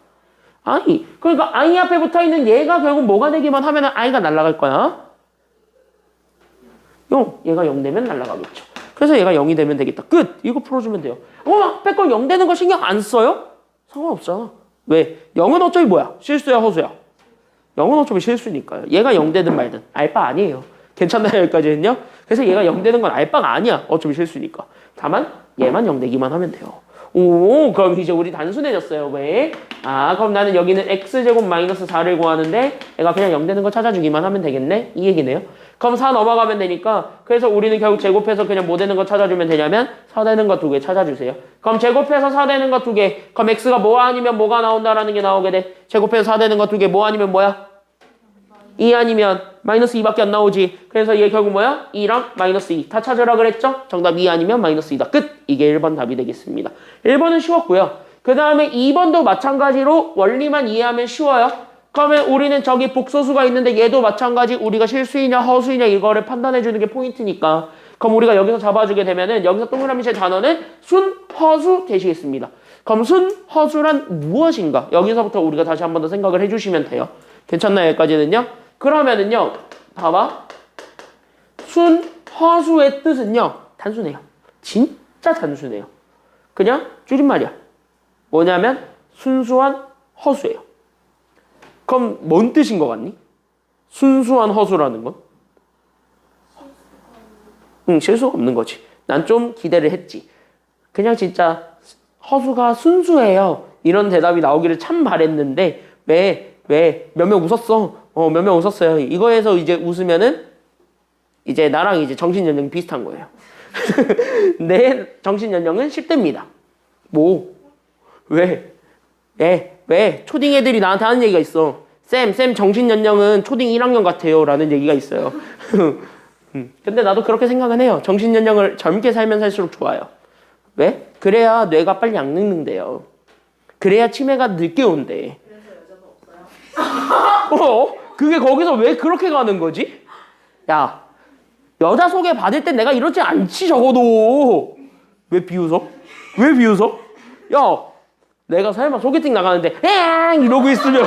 I. 그러니까 I 앞에 붙어있는 얘가 결국 뭐가 되기만 하면 I가 날아갈 거야. 0. 얘가 0 되면 날아가겠죠. 그래서 얘가 0이 되면 되겠다. 끝! 이거 풀어주면 돼요. 앞에 거 0 되는 거 신경 안 써요? 상관없잖아. 왜? 0은 어차피 뭐야? 실수야, 허수야? 0은 어차피 실수니까요. 얘가 0 되든 말든 알바 아니에요. 괜찮나요? 여기까지는요? 그래서 얘가 0 되는 건 알바가 아니야. 어차피 실수니까. 다만 얘만 0 되기만 하면 돼요. 오, 그럼 이제 우리 단순해졌어요. 왜? 그럼 나는 여기는 X제곱 마이너스 4를 구하는데 얘가 그냥 0 되는 거 찾아주기만 하면 되겠네? 이 얘기네요. 그럼 4 넘어가면 되니까 그래서 우리는 결국 제곱해서 그냥 뭐 되는 거 찾아주면 되냐면 4 되는 거 2개 찾아주세요. 그럼 제곱해서 4 되는 거 2개. 그럼 X가 뭐 아니면 뭐가 나온다라는 게 나오게 돼. 제곱해서 4 되는 거 2개. 뭐 아니면 뭐야? 2 아니면 마이너스 2밖에 안 나오지. 그래서 얘 결국 뭐야? 2랑 마이너스 2. 다 찾으라 그랬죠? 정답 2 아니면 마이너스 2다. 끝! 이게 1번 답이 되겠습니다. 1번은 쉬웠고요. 그 다음에 2번도 마찬가지로 원리만 이해하면 쉬워요. 그러면 우리는 저기 복소수가 있는데 얘도 마찬가지 우리가 실수이냐 허수이냐 이거를 판단해주는 게 포인트니까 그럼 우리가 여기서 잡아주게 되면은 여기서 동그라미 제 단어는 순허수 되시겠습니다. 그럼 순허수란 무엇인가? 여기서부터 우리가 다시 한 번 더 생각을 해주시면 돼요. 괜찮나요? 여기까지는요? 그러면은요 봐봐 순허수의 뜻은요 단순해요. 진짜 단순해요. 그냥 줄임말이야. 뭐냐면 순수한 허수예요. 그럼 뭔 뜻인 것 같니? 순수한 허수라는 건? 실수가 없는 거지. 난 좀 기대를 했지. 그냥 진짜 허수가 순수해요. 이런 대답이 나오기를 참 바랬는데 왜 왜? 몇 명 웃었어? 몇 명 웃었어요. 이거에서 이제 웃으면은 이제 나랑 이제 정신 연령이 비슷한 거예요. 내 정신 연령은 10대입니다. 뭐? 왜? 왜? 초딩 애들이 나한테 하는 얘기가 있어. 쌤 정신 연령은 초딩 1학년 같아요. 라는 얘기가 있어요. 근데 나도 그렇게 생각은 해요. 정신 연령을 젊게 살면 살수록 좋아요. 왜? 그래야 뇌가 빨리 안 늙는데요. 그래야 치매가 늦게 온대. 그래서 여자도 없어요? 그게 거기서 왜 그렇게 가는 거지? 야, 여자 소개 받을 땐 내가 이러지 않지, 적어도. 왜 비웃어? 왜 비웃어? 야, 내가 설마 소개팅 나가는데, 엥! 이러고 있으면.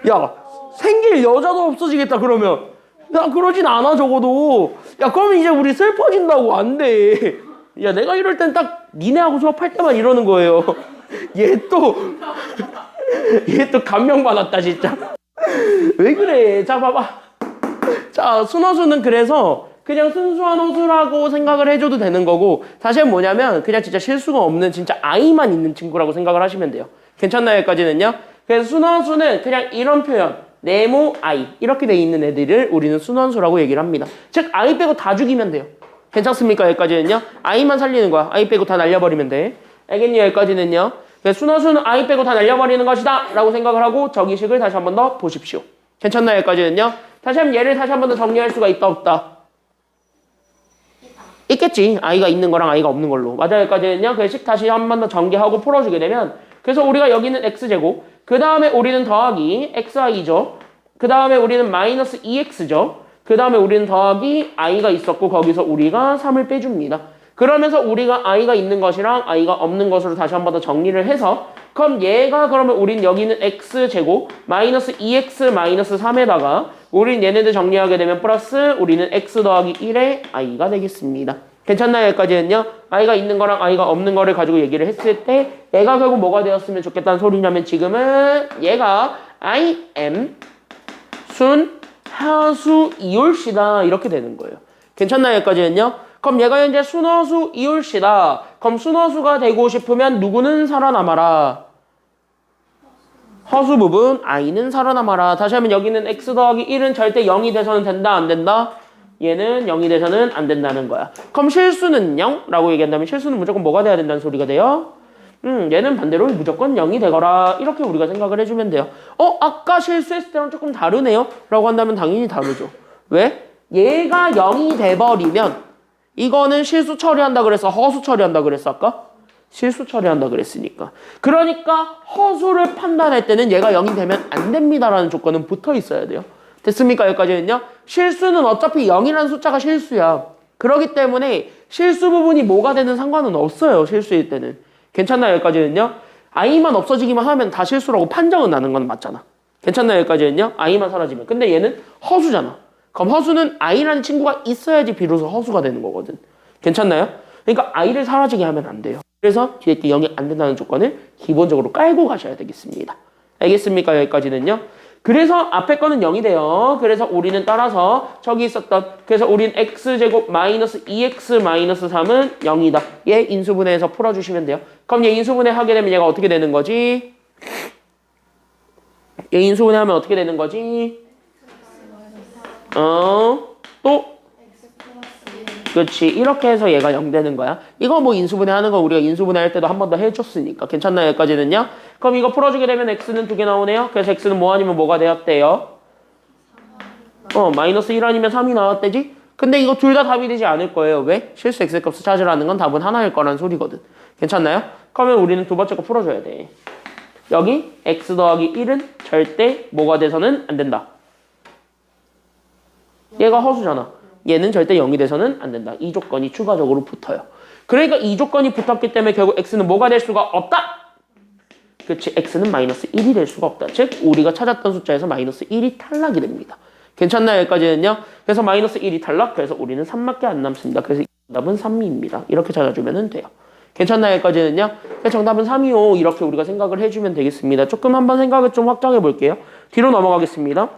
야, 생길 여자도 없어지겠다, 그러면. 야, 그러진 않아, 적어도. 야, 그러면 이제 우리 슬퍼진다고, 안 돼. 야, 내가 이럴 땐 딱 니네하고 수업할 때만 이러는 거예요. 얘 또 감명받았다, 진짜. 왜 그래? 자, 봐봐. 자, 순허수는 그래서 그냥 순수한 호수라고 생각을 해줘도 되는 거고, 사실은 뭐냐면 그냥 진짜 실수가 없는 진짜 아이만 있는 친구라고 생각을 하시면 돼요. 괜찮나요? 여기까지는요? 그래서 순허수는 그냥 이런 표현, 네모, 아이 이렇게 돼 있는 애들을 우리는 순원수라고 얘기를 합니다. 즉 아이 빼고 다 죽이면 돼요. 괜찮습니까? 여기까지는요? 아이만 살리는 거야. 아이 빼고 다 날려버리면 돼. 알겠니? 여기까지는요? 그래서 순허수는 아이 빼고 다 날려버리는 것이다 라고 생각을 하고 저기식을 다시 한 번 더 보십시오. 괜찮나요? 여기까지는요? 다시 한번 얘를 다시 한 번 더 정리할 수가 있다 없다? 있겠지. 아이가 있는 거랑 아이가 없는 걸로. 맞아요. 여기까지는요? 그 식 다시 한 번 더 전개하고 풀어주게 되면 그래서 우리가 여기는 x제곱 그 다음에 우리는 더하기 xi죠. 그 다음에 우리는 마이너스 2x죠. 그 다음에 우리는 더하기 i가 있었고 거기서 우리가 3을 빼줍니다. 그러면서 우리가 i가 있는 것이랑 i가 없는 것으로 다시 한 번 더 정리를 해서 그럼 얘가 그러면 우린 여기는 x제곱 마이너스 2x 마이너스 3에다가 우린 얘네들 정리하게 되면 플러스 우리는 x 더하기 1의 i가 되겠습니다. 괜찮나요? 여기까지는요? i가 있는 거랑 i가 없는 거를 가지고 얘기를 했을 때 얘가 결국 뭐가 되었으면 좋겠다는 소리냐면 지금은 얘가 I am 순 하수 이올시다 이렇게 되는 거예요. 괜찮나요? 여기까지는요? 그럼 얘가 현재 순허수 이올시다. 그럼 순허수가 되고 싶으면 누구는 살아남아라? 허수 부분 i는 살아남아라. 다시 하면 여기는 x 더하기 1은 절대 0이 돼서는 된다 안 된다? 얘는 0이 돼서는 안 된다는 거야. 그럼 실수는 0? 라고 얘기한다면 실수는 무조건 뭐가 돼야 된다는 소리가 돼요? 얘는 반대로 무조건 0이 되거라. 이렇게 우리가 생각을 해주면 돼요. 아까 실수했을 때랑 조금 다르네요? 라고 한다면 당연히 다르죠. 왜? 얘가 0이 돼버리면 이거는 실수 처리한다 그랬어? 허수 처리한다 그랬어? 아까? 실수 처리한다 그랬으니까. 그러니까 허수를 판단할 때는 얘가 0이 되면 안 됩니다라는 조건은 붙어 있어야 돼요. 됐습니까? 여기까지는요? 실수는 어차피 0이라는 숫자가 실수야. 그렇기 때문에 실수 부분이 뭐가 되는 상관은 없어요. 실수일 때는. 괜찮나요? 여기까지는요? i만 없어지기만 하면 다 실수라고 판정은 나는 건 맞잖아. 괜찮나요? 여기까지는요? i만 사라지면. 근데 얘는 허수잖아. 그럼 허수는 i라는 친구가 있어야지 비로소 허수가 되는 거거든. 괜찮나요? 그러니까 i를 사라지게 하면 안 돼요. 그래서 뒤에 게 0이 안 된다는 조건을 기본적으로 깔고 가셔야 되겠습니다. 알겠습니까? 여기까지는요? 그래서 앞에 거는 0이 돼요. 그래서 우리는 따라서 저기 있었던 그래서 우린 x제곱 마이너스 2x 마이너스 3은 0이다. 얘 인수분해해서 풀어주시면 돼요. 그럼 얘 인수분해 하게 되면 얘가 어떻게 되는 거지? 얘 인수분해하면 어떻게 되는 거지? 또? 그렇지. 이렇게 해서 얘가 0 되는 거야. 이거 뭐 인수분해 하는 거 우리가 인수분해 할 때도 한 번 더 해줬으니까. 괜찮나요? 여기까지는요? 그럼 이거 풀어주게 되면 x는 2개 나오네요. 그래서 x는 뭐 아니면 뭐가 되었대요? 마이너스 1 아니면 3이 나왔대지? 근데 이거 둘 다 답이 되지 않을 거예요. 왜? 실수 x값을 찾으라는 건 답은 하나일 거란 소리거든. 괜찮나요? 그러면 우리는 두 번째 거 풀어줘야 돼. 여기 x 더하기 1은 절대 뭐가 돼서는 안 된다. 얘가 허수잖아. 얘는 절대 0이 돼서는 안 된다. 이 조건이 추가적으로 붙어요. 그러니까 이 조건이 붙었기 때문에 결국 x는 뭐가 될 수가 없다. 그렇지. x는 마이너스 1이 될 수가 없다. 즉 우리가 찾았던 숫자에서 마이너스 1이 탈락이 됩니다. 괜찮나요? 여기까지는요. 그래서 마이너스 1이 탈락. 그래서 우리는 3밖에 안 남습니다. 그래서 정답은 3입니다. 이렇게 찾아주면 돼요. 괜찮나요? 여기까지는요. 정답은 3이요. 이렇게 우리가 생각을 해주면 되겠습니다. 조금 한번 생각을 좀 확장해 볼게요. 뒤로 넘어가겠습니다.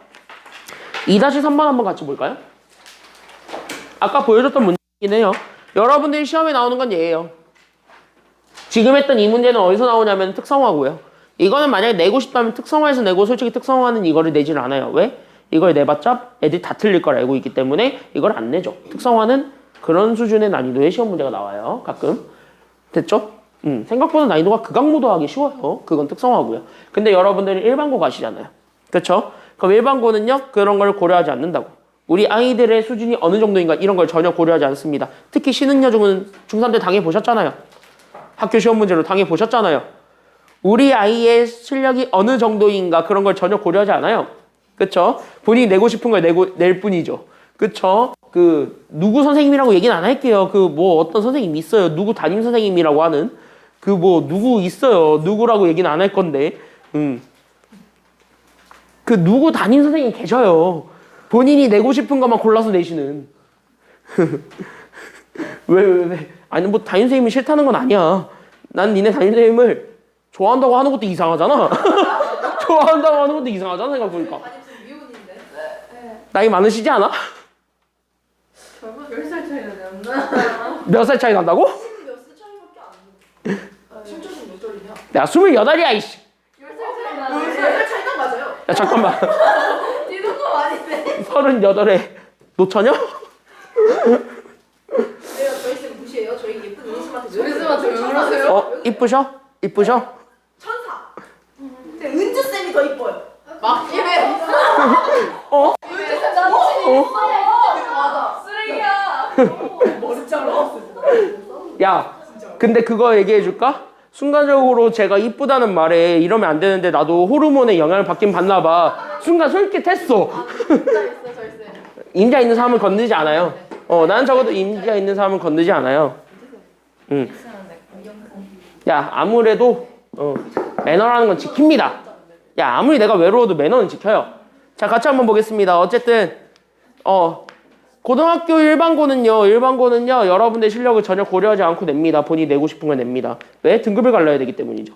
2-3번 한번 같이 볼까요? 아까 보여줬던 문제이긴 해요. 여러분들이 시험에 나오는 건 얘예요. 지금 했던 이 문제는 어디서 나오냐면 특성화고요. 이거는 만약에 내고 싶다면 특성화해서 내고 솔직히 특성화는 이거를 내질 않아요. 왜? 이걸 내봤자 애들이 다 틀릴 걸 알고 있기 때문에 이걸 안 내죠. 특성화는 그런 수준의 난이도의 시험 문제가 나와요. 가끔. 됐죠? 생각보다 난이도가 극악무도하기 쉬워요. 그건 특성화고요. 근데 여러분들은 일반고 가시잖아요. 그렇죠? 그럼 일반고는요. 그런 걸 고려하지 않는다고. 우리 아이들의 수준이 어느 정도인가 이런 걸 전혀 고려하지 않습니다. 특히 신흥여중은 중3 때 당해보셨잖아요. 학교 시험 문제로 당해보셨잖아요. 우리 아이의 실력이 어느 정도인가 그런 걸 전혀 고려하지 않아요. 그쵸? 본인이 내고 싶은 걸 낼 뿐이죠. 그쵸? 누구 선생님이라고 얘기는 안 할게요. 어떤 선생님이 있어요. 누구 담임 선생님이라고 하는. 누구 있어요. 누구라고 얘기는 안 할 건데. 누구 담임 선생님 계셔요. 본인이 내고 싶은 것만 골라서 내시는. 왜. 아니, 뭐 담임 선생님이 싫다는 건 아니야. 난 니네 담임 선생님을 좋아한다고 하는 것도 이상하잖아. 좋아한다고 하는 것도 이상하잖아, 생각해보니까. 아니 지금 미혼인데. 나이 많으시지 않아? 저보다 10살 차이가 났나? 몇 살 차이 난다고? 몇살 차이밖에 안 나. 실적은 몇 살이냐? 내가 28이야, 이씨. 10살 차이 나네. 10살 차이 딱 맞아요. 야, 잠깐만. 이런 거 아닌데? 38에 노처녀? 내가 저희 쌤 무시해요. 저희 예쁜 은희씨한테 저희 쌤한테 왜 그러세요? 이쁘셔? 이쁘셔? 천사. 근데 은주 쌤이 더 이뻐요. 막히네. 어? 왜 남친이 있어? 맞아. 쓰레기야. 머리 잘라. 야, 근데 그거 얘기해줄까? 순간적으로 제가 이쁘다는 말에 이러면 안 되는데 나도 호르몬의 영향을 받긴 받나 봐. 순간 솔깃했어. 진짜 있어 저희 쌤. 임자 있는 사람은 건드지 않아요. 나는 적어도 임자 있는 사람은 건드지 않아요. 야, 아무래도 매너라는 건 지킵니다. 야, 아무리 내가 외로워도 매너는 지켜요. 자, 같이 한번 보겠습니다. 어쨌든 고등학교 일반고는요, 여러분들 실력을 전혀 고려하지 않고 냅니다. 본인이 내고 싶은 걸 냅니다. 왜? 등급을 갈라야 되기 때문이죠.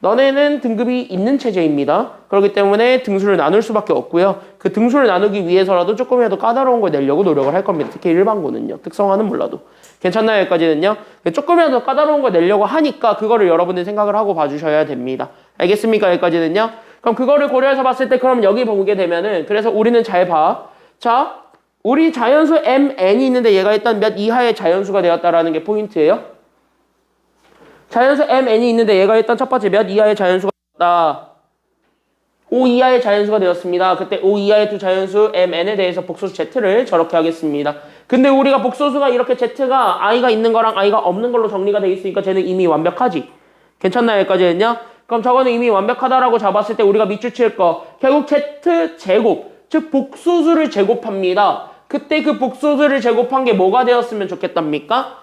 너네는 등급이 있는 체제입니다. 그렇기 때문에 등수를 나눌 수밖에 없고요. 그 등수를 나누기 위해서라도 조금이라도 까다로운 걸 내려고 노력을 할 겁니다. 특히 일반고는요. 특성화는 몰라도. 괜찮나요? 여기까지는요? 조금이라도 까다로운 걸 내려고 하니까 그거를 여러분들이 생각을 하고 봐주셔야 됩니다. 알겠습니까? 여기까지는요? 그럼 그거를 고려해서 봤을 때 그럼 여기 보게 되면은 그래서 우리는 잘 봐. 자, 우리 자연수 mn이 있는데 얘가 일단 몇 이하의 자연수가 되었다라는 게 포인트예요. 자연수 mn이 있는데 얘가 일단 첫 번째 몇 이하의 자연수가 되었다. 5 이하의 자연수가 되었습니다. 그때 5 이하의 두 자연수 mn에 대해서 복소수 z를 저렇게 하겠습니다. 근데 우리가 복소수가 이렇게 z가 i가 있는 거랑 i가 없는 걸로 정리가 돼 있으니까 쟤는 이미 완벽하지. 괜찮나요? 여기까지는요? 그럼 저거는 이미 완벽하다라고 잡았을 때 우리가 밑줄 칠 거 결국 z제곱, 즉 복소수를 제곱합니다. 그때 그 복소수를 제곱한 게 뭐가 되었으면 좋겠답니까?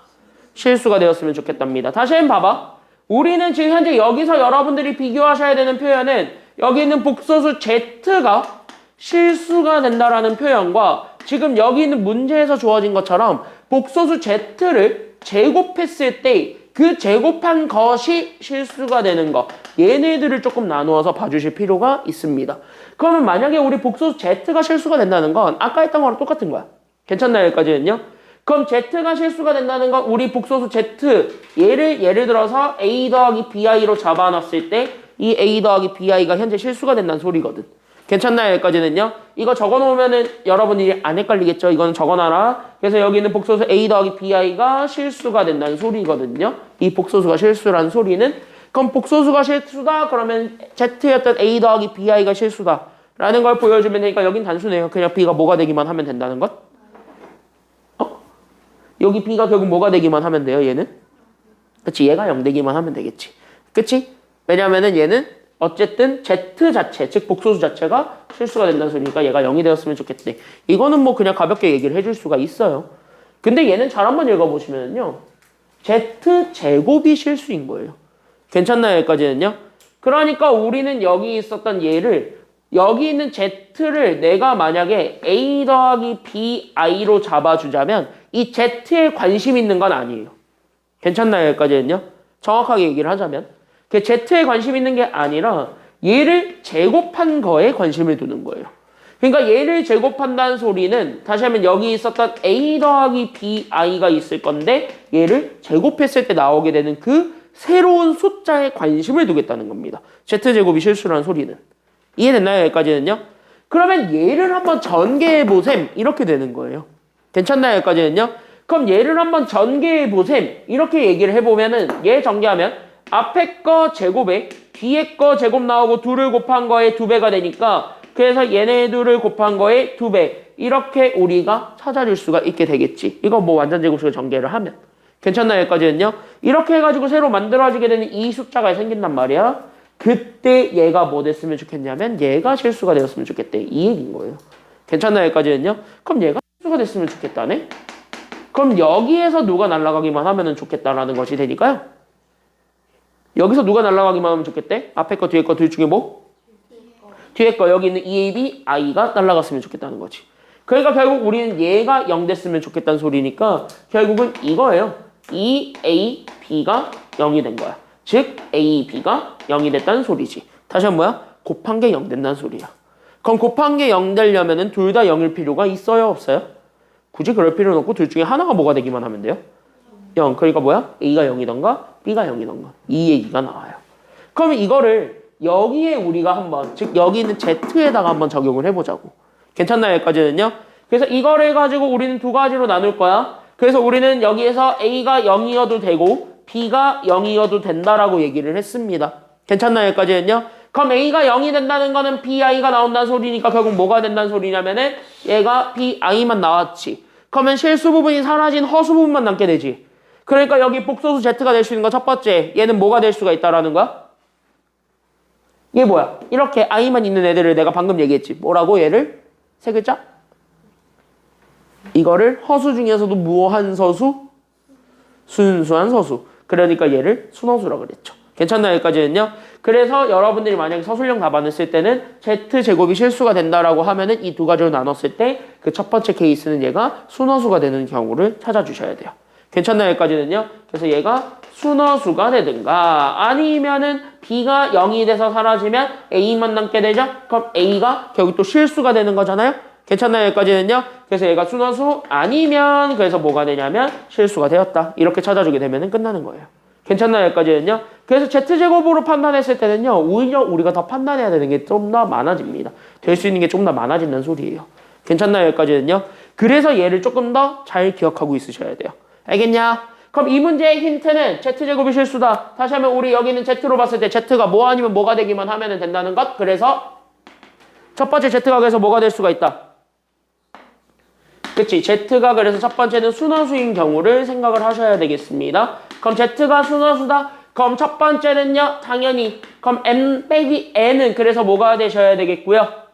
실수가 되었으면 좋겠답니다. 다시 한번 봐봐. 우리는 지금 현재 여기서 여러분들이 비교하셔야 되는 표현은 여기 있는 복소수 z가 실수가 된다라는 표현과 지금 여기 있는 문제에서 주어진 것처럼 복소수 z를 제곱했을 때 그 제곱한 것이 실수가 되는 거, 얘네들을 조금 나누어서 봐주실 필요가 있습니다. 그러면 만약에 우리 복소수 z가 실수가 된다는 건 아까 했던 거랑 똑같은 거야. 괜찮나요? 여기까지는요? 그럼 z가 실수가 된다는 건 우리 복소수 z 예를 들어서 a 더하기 bi로 잡아놨을 때 이 a 더하기 bi가 현재 실수가 된다는 소리거든. 괜찮나요? 여기까지는요? 이거 적어놓으면은 여러분들이 안 헷갈리겠죠? 이거는 적어놔라. 그래서 여기는 복소수 a 더하기 bi가 실수가 된다는 소리거든요. 이 복소수가 실수라는 소리는 그럼 복소수가 실수다? 그러면 z였던 a 더하기 bi가 실수다 라는 걸 보여주면 되니까 여긴 단순해요. 그냥 b가 뭐가 되기만 하면 된다는 것. 여기 b가 결국 뭐가 되기만 하면 돼요, 얘는? 그치, 얘가 0 되기만 하면 되겠지. 그치? 왜냐면은 얘는 어쨌든 z 자체, 즉 복소수 자체가 실수가 된다는 소리니까 얘가 0이 되었으면 좋겠대. 이거는 뭐 그냥 가볍게 얘기를 해줄 수가 있어요. 근데 얘는 잘 한번 읽어보시면요. z제곱이 실수인 거예요. 괜찮나요? 여기까지는요? 그러니까 우리는 여기 있었던 얘를 여기 있는 z를 내가 만약에 a 더하기 bi로 잡아주자면 이 z에 관심 있는 건 아니에요. 괜찮나요? 여기까지는요? 정확하게 얘기를 하자면 그 z에 관심 있는 게 아니라 얘를 제곱한 거에 관심을 두는 거예요. 그러니까 얘를 제곱한다는 소리는 다시 하면 여기 있었던 a 더하기 bi가 있을 건데 얘를 제곱했을 때 나오게 되는 그 새로운 숫자에 관심을 두겠다는 겁니다. Z제곱이 실수라는 소리는. 이해됐나요? 여기까지는요? 그러면 얘를 한번 전개해보셈. 이렇게 되는 거예요. 괜찮나요? 여기까지는요? 그럼 얘를 한번 전개해보셈. 이렇게 얘기를 해보면은 얘 전개하면 앞에 거 제곱에 뒤에 거 제곱 나오고 2를 곱한 거에 2배가 되니까 그래서 얘네 둘을 곱한 거에 2배. 이렇게 우리가 찾아줄 수가 있게 되겠지. 이거 뭐 완전 제곱식을 전개를 하면. 괜찮나요? 여기까지는요? 이렇게 해가지고 새로 만들어지게 되는 이 숫자가 생긴단 말이야. 그때 얘가 뭐 됐으면 좋겠냐면 얘가 실수가 되었으면 좋겠대. 이 얘기인 거예요. 괜찮나요? 여기까지는요? 그럼 얘가 실수가 됐으면 좋겠다네? 그럼 여기에서 누가 날아가기만 하면 좋겠다라는 것이 되니까요. 여기서 누가 날아가기만 하면 좋겠대? 앞에 거 뒤에 거 둘 중에 뭐? 뒤에 거 여기 있는 EAB, I가 날아갔으면 좋겠다는 거지. 그러니까 결국 우리는 얘가 0 됐으면 좋겠다는 소리니까 결국은 이거예요. EAB가 0이 된 거야. 즉 AB가 0이 됐다는 소리지. 다시 한번 뭐야? 곱한 게 0 된다는 소리야. 그럼 곱한 게 0 되려면은 둘 다 0일 필요가 있어요? 없어요? 굳이 그럴 필요는 없고 둘 중에 하나가 뭐가 되기만 하면 돼요? 0. 그러니까 뭐야? A가 0이던가 B가 0이던가 이 얘기가 나와요. 그러면 이거를 여기에 우리가 한번 즉 여기 있는 Z에다가 한번 적용을 해보자고. 괜찮나요? 여기까지는요? 그래서 이거를 가지고 우리는 두 가지로 나눌 거야. 그래서 우리는 여기에서 A가 0이어도 되고 B가 0이어도 된다라고 얘기를 했습니다. 괜찮나요? 여기까지는요? 그럼 A가 0이 된다는 거는 BI가 나온다는 소리니까 결국 뭐가 된다는 소리냐면은 얘가 BI만 나왔지. 그러면 실수 부분이 사라진 허수 부분만 남게 되지. 그러니까 여기 복소수 Z가 될 수 있는 거 첫 번째. 얘는 뭐가 될 수가 있다라는 거야? 얘 뭐야? 이렇게 I만 있는 애들을 내가 방금 얘기했지. 뭐라고 얘를? 세 글자? 이거를 허수 중에서도 무한 서수? 순수한 서수. 그러니까 얘를 순허수라고 그랬죠. 괜찮나요? 여기까지는요? 그래서 여러분들이 만약에 서술형 답안을 쓸 때는 Z제곱이 실수가 된다라고 하면은 이 두 가지로 나눴을 때 그 첫 번째 케이스는 얘가 순허수가 되는 경우를 찾아주셔야 돼요. 괜찮나요? 여기까지는요? 그래서 얘가 순허수가 되든가 아니면은 B가 0이 돼서 사라지면 A만 남게 되죠? 그럼 A가 결국 또 실수가 되는 거잖아요? 괜찮나요? 여기까지는요? 그래서 얘가 순허수 아니면 그래서 뭐가 되냐면 실수가 되었다. 이렇게 찾아주게 되면 끝나는 거예요. 괜찮나요? 여기까지는요? 그래서 Z제곱으로 판단했을 때는요. 오히려 우리가 더 판단해야 되는 게 좀 더 많아집니다. 될 수 있는 게 좀 더 많아진다는 소리예요. 괜찮나요? 여기까지는요? 그래서 얘를 조금 더 잘 기억하고 있으셔야 돼요. 알겠냐? 그럼 이 문제의 힌트는 Z제곱이 실수다. 다시 하면 우리 여기는 Z로 봤을 때 Z가 뭐 아니면 뭐가 되기만 하면 된다는 것. 그래서 첫 번째 Z가 그래서 뭐가 될 수가 있다. 그치? Z가 그래서 첫 번째는 순허수인 경우를 생각을 하셔야 되겠습니다. 그럼 Z가 순허수다? 그럼 첫 번째는요, 당연히. 그럼 M 빼기 N은 그래서 뭐가 되셔야 되겠고요.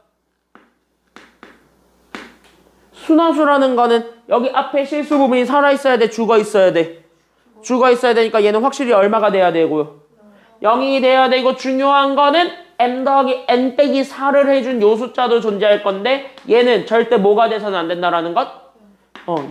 순허수라는 거는 여기 앞에 실수 부분이 살아있어야 돼, 죽어 있어야 돼. 죽어 있어야 되니까 얘는 확실히 얼마가 돼야 되고요. 0이 돼야 되고 중요한 거는 M 더하기 N 빼기 4를 해준 요 숫자도 존재할 건데 얘는 절대 뭐가 돼서는 안 된다라는 것?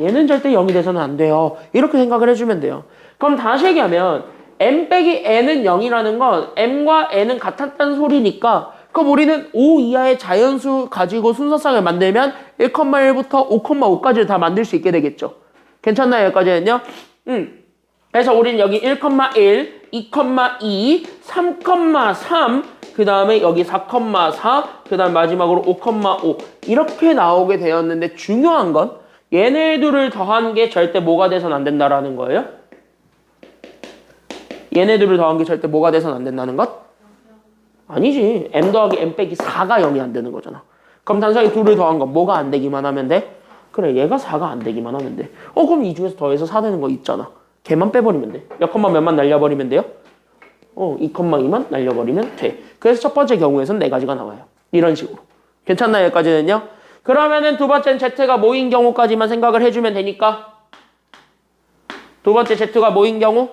얘는 절대 0이 돼서는 안 돼요. 이렇게 생각을 해주면 돼요. 그럼 다시 얘기하면 M 빼기 N은 0이라는 건 M과 N은 같았다는 소리니까 그럼 우리는 5 이하의 자연수 가지고 순서상을 만들면 1,1부터 5,5까지를 다 만들 수 있게 되겠죠. 괜찮나요? 여기까지는요? 그래서 우리는 여기 1,1, 2,2, 3,3, 그 다음에 여기 4,4, 그 다음 마지막으로 5,5 이렇게 나오게 되었는데 중요한 건 얘네들을 더한 게 절대 뭐가 돼서는 안 된다라는 거예요. 얘네들을 더한 게 절대 뭐가 돼서는 안 된다는 것? 아니지. M 더하기 M 빼기 4가 0이 안 되는 거잖아. 그럼 단순히 2를 더한 건 뭐가 안 되기만 하면 돼? 그래, 얘가 4가 안 되기만 하면 돼. 그럼 이 중에서 더해서 4 되는 거 있잖아. 걔만 빼버리면 돼. 몇 컴마 몇만 날려버리면 돼요? 2,2만 날려버리면 돼. 그래서 첫 번째 경우에서는 4가지가 나와요. 이런 식으로. 괜찮나요? 여기까지는요? 그러면은 두 번째는 Z가 뭐인 경우까지만 생각을 해주면 되니까 두 번째 Z가 뭐인 경우?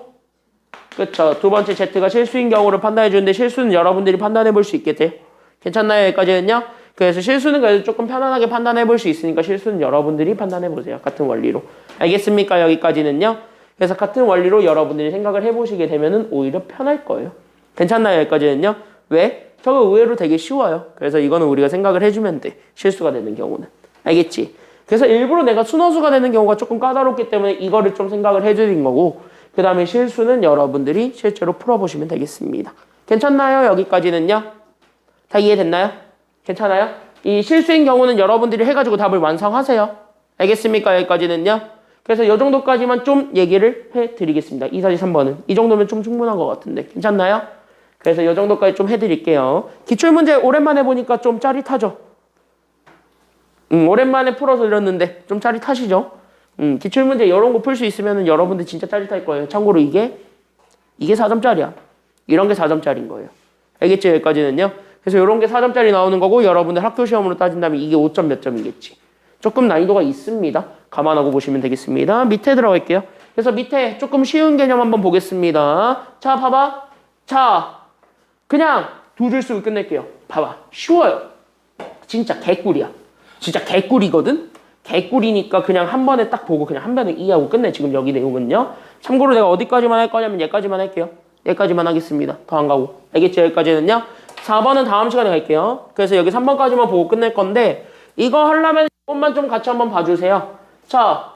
그쵸. 두 번째 Z가 실수인 경우를 판단해 주는데 실수는 여러분들이 판단해 볼 수 있겠대. 괜찮나요? 여기까지는요? 그래서 실수는 그래도 조금 편안하게 판단해 볼 수 있으니까 실수는 여러분들이 판단해 보세요. 같은 원리로. 알겠습니까? 여기까지는요? 그래서 같은 원리로 여러분들이 생각을 해보시게 되면은 오히려 편할 거예요. 괜찮나요? 여기까지는요? 왜? 저거 의외로 되게 쉬워요. 그래서 이거는 우리가 생각을 해주면 돼. 실수가 되는 경우는. 알겠지? 그래서 일부러 내가 순허수가 되는 경우가 조금 까다롭기 때문에 이거를 좀 생각을 해드린 거고 그 다음에 실수는 여러분들이 실제로 풀어보시면 되겠습니다. 괜찮나요? 여기까지는요? 다 이해됐나요? 괜찮아요? 이 실수인 경우는 여러분들이 해가지고 답을 완성하세요. 알겠습니까? 여기까지는요? 그래서 이 정도까지만 좀 얘기를 해드리겠습니다. 2, 4, 3번은. 이 정도면 좀 충분한 것 같은데. 괜찮나요? 그래서 이 정도까지 좀 해드릴게요. 기출문제 오랜만에 보니까 좀 짜릿하죠? 오랜만에 풀어서 이랬는데 좀 짜릿하시죠? 기출문제 이런 거 풀 수 있으면 여러분들 진짜 짜릿할 거예요. 참고로 이게 4점짜리야. 이런 게 4점짜리인 거예요. 알겠죠? 여기까지는요? 그래서 이런 게 4점짜리 나오는 거고 여러분들 학교 시험으로 따진다면 이게 5점 몇 점이겠지. 조금 난이도가 있습니다. 감안하고 보시면 되겠습니다. 밑에 들어갈게요. 그래서 밑에 조금 쉬운 개념 한번 보겠습니다. 자, 봐봐. 자, 그냥 두 줄 쓰고 끝낼게요. 봐봐. 쉬워요. 진짜 개꿀이야. 진짜 개꿀이거든? 개꿀이니까 그냥 한 번에 딱 보고 그냥 한 번에 이해하고 끝내. 지금 여기 내용은요. 참고로 내가 어디까지만 할 거냐면 얘까지만 할게요. 얘까지만 하겠습니다. 더 안 가고. 알겠죠? 여기까지는요. 4번은 다음 시간에 갈게요. 그래서 여기 3번까지만 보고 끝낼 건데 이거 하려면 이것만 좀 같이 한번 봐주세요. 자,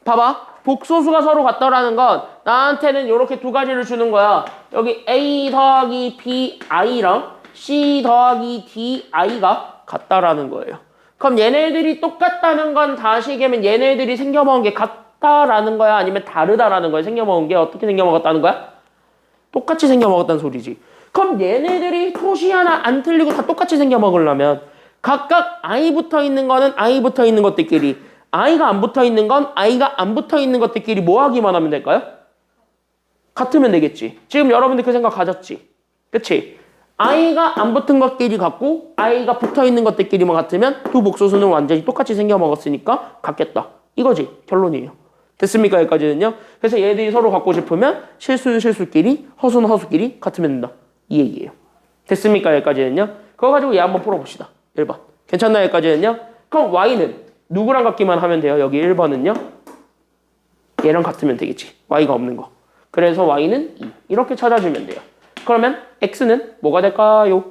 봐봐. 복소수가 서로 같다라는 건 나한테는 이렇게 두 가지를 주는 거야. 여기 A 더하기 BI랑 C 더하기 DI가 같다라는 거예요. 그럼 얘네들이 똑같다는 건 다시 얘기하면 얘네들이 생겨먹은 게 같다라는 거야? 아니면 다르다라는 거야? 생겨먹은 게 어떻게 생겨먹었다는 거야? 똑같이 생겨먹었다는 소리지. 그럼 얘네들이 토시 하나 안 틀리고 다 똑같이 생겨먹으려면 각각 I 붙어 있는 거는 I 붙어 있는 것들끼리, I가 안 붙어 있는 건 I가 안 붙어 있는 것들끼리 뭐 하기만 하면 될까요? 같으면 되겠지. 지금 여러분들 그 생각 가졌지? 그치? I가 안 붙은 것끼리 같고 I가 붙어 있는 것들끼리만 같으면 두 복소수는 완전히 똑같이 생겨먹었으니까 같겠다. 이거지. 결론이에요. 됐습니까? 여기까지는요. 그래서 얘들이 서로 갖고 싶으면 실수는 실수끼리, 허수는 허수끼리 같으면 된다. 이 얘기예요. 됐습니까? 여기까지는요. 그거 가지고 얘 한번 풀어봅시다. 1번. 괜찮나요? 여기까지는요. 그럼 Y는 누구랑 같기만 하면 돼요? 여기 1번은요. 얘랑 같으면 되겠지. Y가 없는 거. 그래서 Y는 2. 이렇게 찾아주면 돼요. 그러면 X는 뭐가 될까요?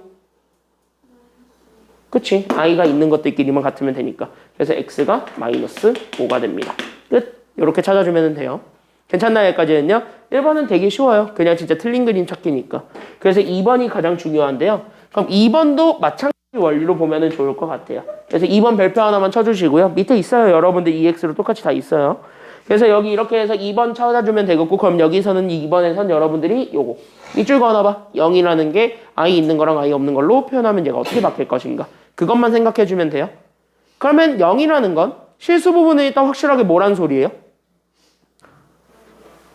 그치? I가 있는 것들끼리만 같으면 되니까. 그래서 X가 마이너스 5가 됩니다. 끝. 이렇게 찾아주면 돼요. 괜찮나요? 여기까지는요. 1번은 되게 쉬워요. 그냥 진짜 틀린 그림 찾기니까. 그래서 2번이 가장 중요한데요. 그럼 2번도 마찬가지 원리로 보면 좋을 것 같아요. 그래서 2번 별표 하나만 쳐주시고요. 밑에 있어요. 여러분들 EX로 똑같이 다 있어요. 그래서 여기 이렇게 해서 2번 찾아주면 되겠고, 그럼 여기서는 2번에선 여러분들이 요거 밑줄 그어놔봐. 0이라는 게 I 있는 거랑 I 없는 걸로 표현하면 얘가 어떻게 바뀔 것인가. 그것만 생각해주면 돼요. 그러면 0이라는 건 실수 부분에 일단 확실하게 뭐란 소리예요?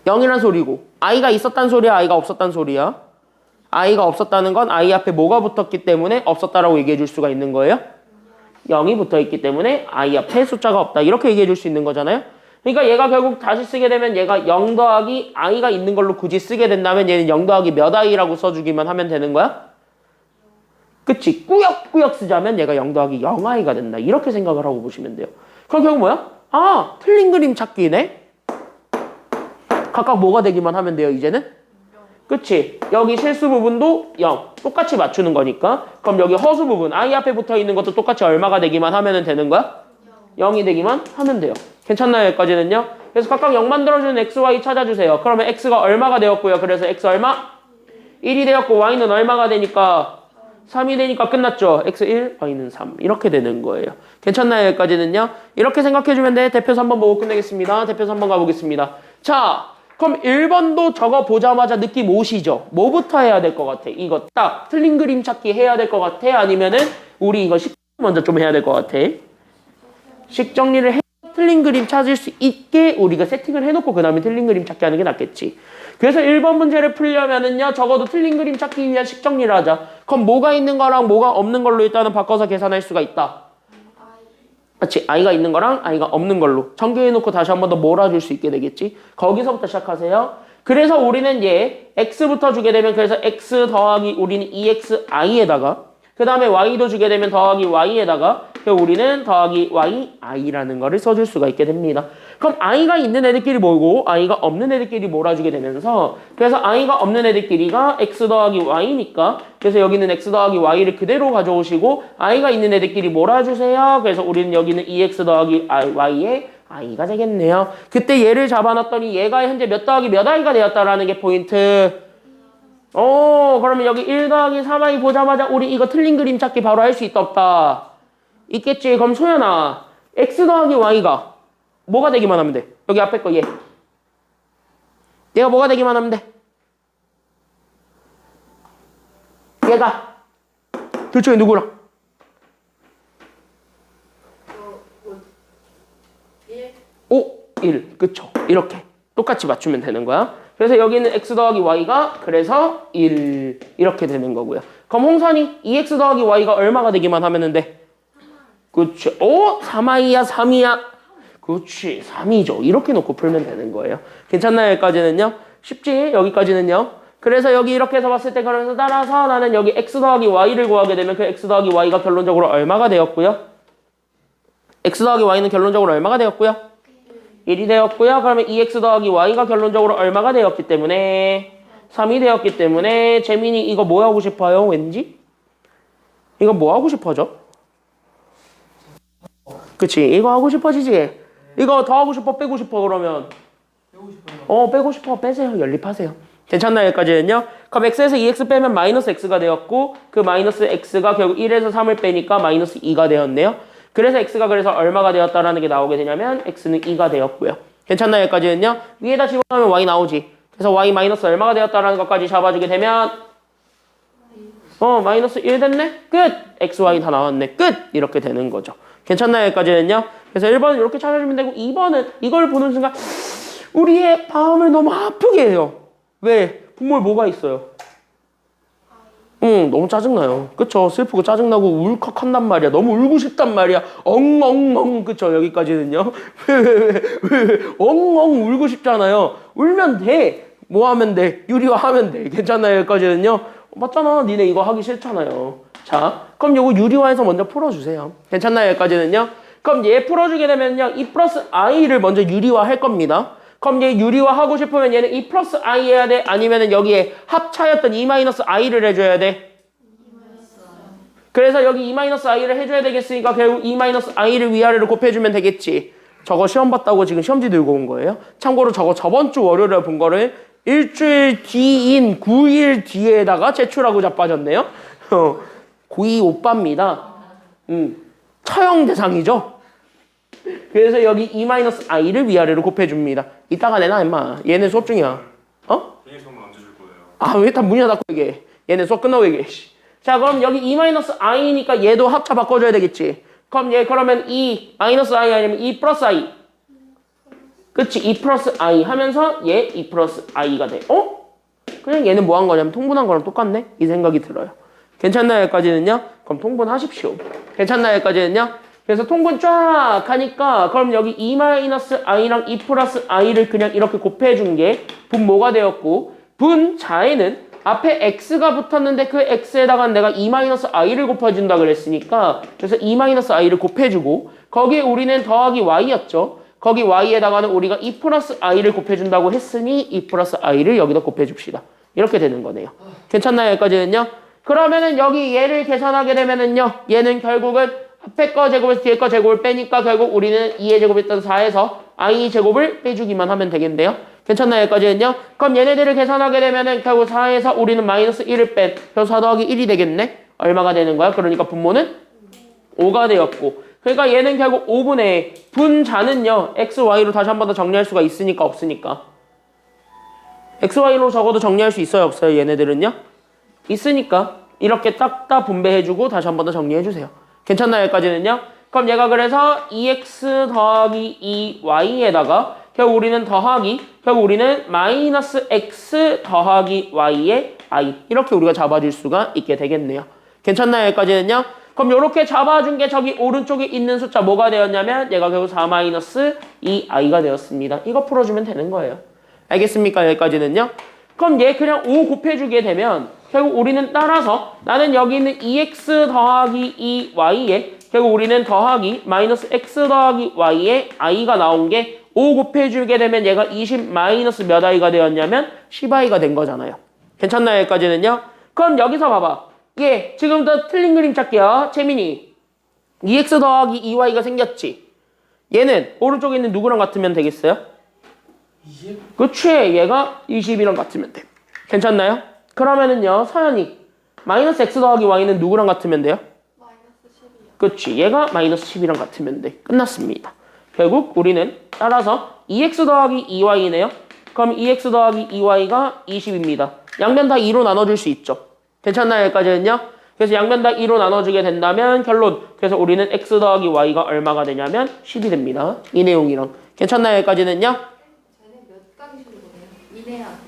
0이란 소리고, I가 있었단 소리야, I가 없었단 소리야? I가 없었다는 건 I 앞에 뭐가 붙었기 때문에 없었다라고 얘기해 줄 수가 있는 거예요? 0이 붙어 있기 때문에 I 앞에 숫자가 없다. 이렇게 얘기해 줄 수 있는 거잖아요? 그러니까 얘가 결국 다시 쓰게 되면 얘가 0 더하기 I가 있는 걸로 굳이 쓰게 된다면 얘는 0 더하기 몇 I라고 써주기만 하면 되는 거야? 그치? 꾸역꾸역 쓰자면 얘가 0 더하기 0I가 된다. 이렇게 생각을 하고 보시면 돼요. 그럼 결국 뭐야? 아, 틀린 그림 찾기네? 각각 뭐가 되기만 하면 돼요, 이제는? 그치? 여기 실수 부분도 0. 똑같이 맞추는 거니까. 그럼 여기 허수 부분, I 앞에 붙어 있는 것도 똑같이 얼마가 되기만 하면 되는 거야? 0이 되기만 하면 돼요. 괜찮나요? 여기까지는요? 그래서 각각 0 만들어주는 X, Y 찾아주세요. 그러면 X가 얼마가 되었고요. 그래서 X 얼마? 1이 되었고, Y는 얼마가 되니까? 3이 되니까 끝났죠. X1, Y는 3. 이렇게 되는 거예요. 괜찮나요? 여기까지는요? 이렇게 생각해주면 돼. 대표서 한번 보고 끝내겠습니다. 대표서 한번 가보겠습니다. 자, 그럼 1번도 저거 보자마자 느낌 오시죠? 뭐부터 해야 될 것 같아? 이거 딱 틀린 그림 찾기 해야 될 것 같아? 아니면은 우리 이거 식 먼저 좀 해야 될 것 같아? 식 정리를 해 틀린 그림 찾을 수 있게 우리가 세팅을 해놓고 그 다음에 틀린 그림 찾기 하는 게 낫겠지. 그래서 1번 문제를 풀려면은요, 적어도 틀린 그림 찾기 위한 식 정리를 하자. 그럼 뭐가 있는 거랑 뭐가 없는 걸로 일단은 바꿔서 계산할 수가 있다. 그렇지. I가 있는 거랑 I가 없는 걸로 정규해놓고 다시 한 번 더 몰아줄 수 있게 되겠지. 거기서부터 시작하세요. 그래서 우리는 얘 X부터 주게 되면 그래서 X 더하기 우리는 EXI에다가 그 다음에 Y도 주게 되면 더하기 Y에다가 우리는 더하기 YI라는 거를 써줄 수가 있게 됩니다. 그럼 I가 있는 애들끼리 뭐고 I가 없는 애들끼리 몰아주게 되면서 그래서 I가 없는 애들끼리가 X 더하기 Y니까 그래서 여기는 X 더하기 Y를 그대로 가져오시고 I가 있는 애들끼리 몰아주세요. 그래서 우리는 여기는 EX 더하기 Y에 i가 되겠네요. 그때 얘를 잡아놨더니 얘가 현재 몇 더하기 몇 i가 되었다라는 게 포인트. 그러면 여기 1 더하기 3i 보자마자 우리 이거 틀린 그림 찾기 바로 할 수 있다 없다? 있겠지. 그럼 소연아, x 더하기 y가 뭐가 되기만 하면 돼? 여기 앞에 거 얘. 얘가 뭐가 되기만 하면 돼? 얘가 둘 중에 누구랑? 5, 1. 그쵸. 이렇게 똑같이 맞추면 되는 거야. 그래서 여기는 x 더하기 y가 그래서 1 이렇게 되는 거고요. 그럼 홍선이 2x 더하기 y가 얼마가 되기만 하면 돼? 그치. 3i야 3이야. 그치. 3이죠. 이렇게 놓고 풀면 되는 거예요. 괜찮나요? 여기까지는요? 쉽지? 여기까지는요? 그래서 여기 이렇게 해서 봤을 때 그래서 따라서 나는 여기 x 더하기 y를 구하게 되면 그 x 더하기 y가 결론적으로 얼마가 되었고요? x 더하기 y는 결론적으로 얼마가 되었고요? 1이 되었고요. 그러면 2x 더하기 y가 결론적으로 얼마가 되었기 때문에 3이 되었기 때문에 재민이 이거 뭐 하고 싶어요? 왠지? 이거 뭐 하고 싶어져? 그치? 이거 하고 싶어지지? 이거 더 하고 싶어? 빼고 싶어? 그러면? 배우고 싶어요. 빼고 싶어. 빼세요. 연립하세요. 괜찮나요? 여기까지는요? 그럼 x에서 2x 빼면 마이너스 x가 되었고 그 마이너스 x가 결국 1에서 3을 빼니까 마이너스 2가 되었네요. 그래서 x가 그래서 얼마가 되었다라는 게 나오게 되냐면 x는 2가 되었고요. 괜찮나요? 여기까지는요? 위에다 집어넣으면 y 나오지. 그래서 y 마이너스 얼마가 되었다라는 것까지 잡아주게 되면 마이너스 1 됐네? 끝! xy 다 나왔네. 끝! 이렇게 되는 거죠. 괜찮나요? 여기까지는요? 그래서 1번은 이렇게 찾아주면 되고 2번은 이걸 보는 순간 우리의 마음을 너무 아프게 해요. 왜? 분모에 뭐가 있어요? 너무 짜증나요. 그쵸? 슬프고 짜증나고 울컥한단 말이야. 너무 울고 싶단 말이야. 엉엉엉. 그쵸? 여기까지는요. 왜? 엉엉 울고 싶잖아요. 울면 돼. 뭐 하면 돼? 유리화하면 돼. 괜찮나요? 여기까지는요. 맞잖아. 니네 이거 하기 싫잖아요. 자, 그럼 요거 유리화해서 먼저 풀어주세요. 괜찮나요? 여기까지는요. 그럼 얘 풀어주게 되면요. 2 플러스 i를 먼저 유리화 할 겁니다. 그럼 얘 유리화 하고 싶으면 얘는 2 플러스 i 해야 돼? 아니면은 여기에 합차였던 2 마이너스 i를 해줘야 돼? 그래서 여기 2 마이너스 i를 해줘야 되겠으니까 결국 2 마이너스 i를 위아래로 곱해주면 되겠지. 저거 시험 봤다고 지금 시험지 들고 온 거예요. 참고로 저거 저번 주 월요일에 본 거를 일주일 뒤인 9일 뒤에다가 제출하고 자빠졌네요. 고2 오빠입니다. 처형 대상이죠. 그래서 여기 2-i를 위아래로 곱해줍니다. 이따가 내놔 임마. 얘네 수업 중이야. 얘 정말 언제 줄 거예요? 왜 다 문이나 닫고 얘기해. 얘네 수업 끝나고 얘기해. 자, 그럼 여기 2-i니까 얘도 합차 바꿔줘야 되겠지. 그럼 얘 그러면 2 마이너스 i 아니면 2 플러스 i. 그치? 2 플러스 i 하면서 얘 2 플러스 i가 돼. 그냥 얘는 뭐 한 거냐면 통분한 거랑 똑같네? 이 생각이 들어요. 괜찮나요? 여기까지는요? 그럼 통분하십시오. 괜찮나요? 여기까지는요? 그래서 통분 쫙 하니까 그럼 여기 2-i랑 2 플러스 i를 그냥 이렇게 곱해준 게 분모가 되었고 분자에는 앞에 x가 붙었는데 그 x에다가 내가 2-i를 곱해준다 그랬으니까 그래서 2-i를 곱해주고 거기에 우리는 더하기 y였죠. 거기 y에다가는 우리가 2 플러스 i를 곱해준다고 했으니 2 플러스 i를 여기다 곱해줍시다. 이렇게 되는 거네요. 괜찮나요? 여기까지는요? 그러면은 여기 얘를 계산하게 되면은요 얘는 결국은 앞에 거 제곱에서 뒤에 거 제곱을 빼니까 결국 우리는 2의 제곱이었던 4에서 i 제곱을 빼주기만 하면 되겠네요. 괜찮나요? 여기까지는요? 그럼 얘네들을 계산하게 되면은 결국 4에서 우리는 마이너스 1을 뺀 그래서 4 더하기 1이 되겠네? 얼마가 되는 거야? 그러니까 분모는 5가 되었고 그러니까 얘는 결국 5분의 분자는요 x, y로 다시 한 번 더 정리할 수가 있으니까 없으니까 x, y로 적어도 정리할 수 있어요? 없어요? 얘네들은요? 있으니까 이렇게 딱 다 분배해주고 다시 한 번 더 정리해주세요. 괜찮나요? 여기까지는요? 그럼 얘가 그래서 2x 더하기 2y에다가 결국 우리는 마이너스 x 더하기 y의 i 이렇게 우리가 잡아줄 수가 있게 되겠네요. 괜찮나요? 여기까지는요? 그럼 이렇게 잡아준 게 저기 오른쪽에 있는 숫자 뭐가 되었냐면 얘가 결국 4 마이너스 2i가 되었습니다. 이거 풀어주면 되는 거예요. 알겠습니까? 여기까지는요? 그럼 얘 그냥 5 곱해주게 되면 결국 우리는 따라서 나는 여기 있는 2x 더하기 2y에 결국 우리는 더하기 마이너스 x 더하기 y에 i가 나온 게 5 곱해주게 되면 얘가 20 마이너스 몇 i가 되었냐면 10i가 된 거잖아요. 괜찮나요? 여기까지는요? 그럼 여기서 봐봐. 얘 지금부터 틀린 그림 찾게요. 채민이 2x 더하기 2y가 생겼지. 얘는 오른쪽에 있는 누구랑 같으면 되겠어요? 20? 그치, 얘가 20이랑 같으면 돼. 괜찮나요? 그러면은요, 서연이 마이너스 x 더하기 y는 누구랑 같으면 돼요? 마이너스 10이요. 그치, 얘가 마이너스 10이랑 같으면 돼. 끝났습니다. 결국 우리는 따라서 2x 더하기 2y네요. 그럼 2x 더하기 2y가 20입니다. 양변 다 2로 나눠줄 수 있죠. 괜찮나요? 여기까지는요? 그래서 양변 다 2로 나눠주게 된다면 결론. 그래서 우리는 x 더하기 y가 얼마가 되냐면 10이 됩니다. 이 내용이랑. 괜찮나요? 여기까지는요? 쟤네 몇 강의실로 보내요? 이내야.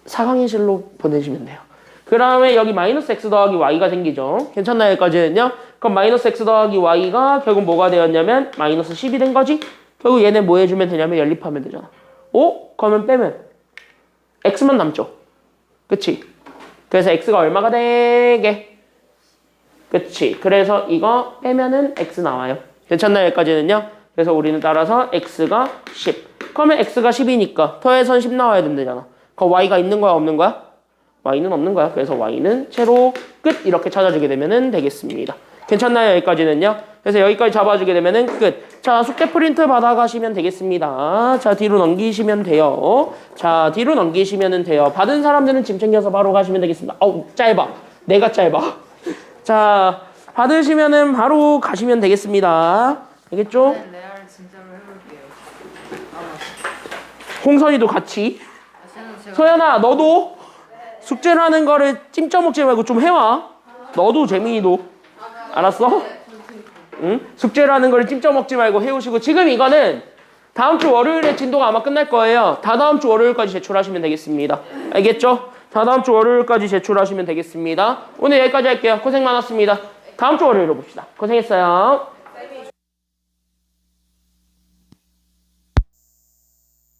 4강의실로 보내시면 돼요. 그 다음에 여기 마이너스 x 더하기 y가 생기죠. 괜찮나요? 여기까지는요? 그럼 마이너스 x 더하기 y가 결국 뭐가 되었냐면 마이너스 10이 된 거지? 결국 얘네 뭐 해주면 되냐면 연립하면 되잖아. 오? 그러면 빼면 x만 남죠. 그치? 그래서 x가 얼마가 되게? 그치? 그래서 이거 빼면은 x 나와요. 괜찮나요? 여기까지는요? 그래서 우리는 따라서 x가 10. 그러면 x가 10이니까 더해선 10 나와야 된다잖아. 그럼 y가 있는 거야? 없는 거야? y는 없는 거야. 그래서 y는 제로 끝 이렇게 찾아주게 되면 되겠습니다. 괜찮나요? 여기까지는요. 그래서 여기까지 잡아주게 되면 끝. 자, 숙제 프린트 받아가시면 되겠습니다. 자, 뒤로 넘기시면 돼요. 자, 뒤로 넘기시면 돼요. 받은 사람들은 짐 챙겨서 바로 가시면 되겠습니다. 어우, 짧아. 내가 짧아. 자, 받으시면은 바로 가시면 되겠습니다. 알겠죠? 네, 레알 진짜로 해볼게요. 홍선이도 같이. 쟤는 제가 소연아, 너도 숙제라는 거를 찜쪄 먹지 말고 좀 해와. 너도 재민이도. 알았어? 응? 숙제라는 거를 찜쪄 먹지 말고 해오시고 지금 이거는 다음 주 월요일에 진도가 아마 끝날 거예요. 다다음 주 월요일까지 제출하시면 되겠습니다. 알겠죠? 다다음 주 월요일까지 제출하시면 되겠습니다. 오늘 여기까지 할게요. 고생 많았습니다. 다음 주 월요일로 봅시다. 고생했어요.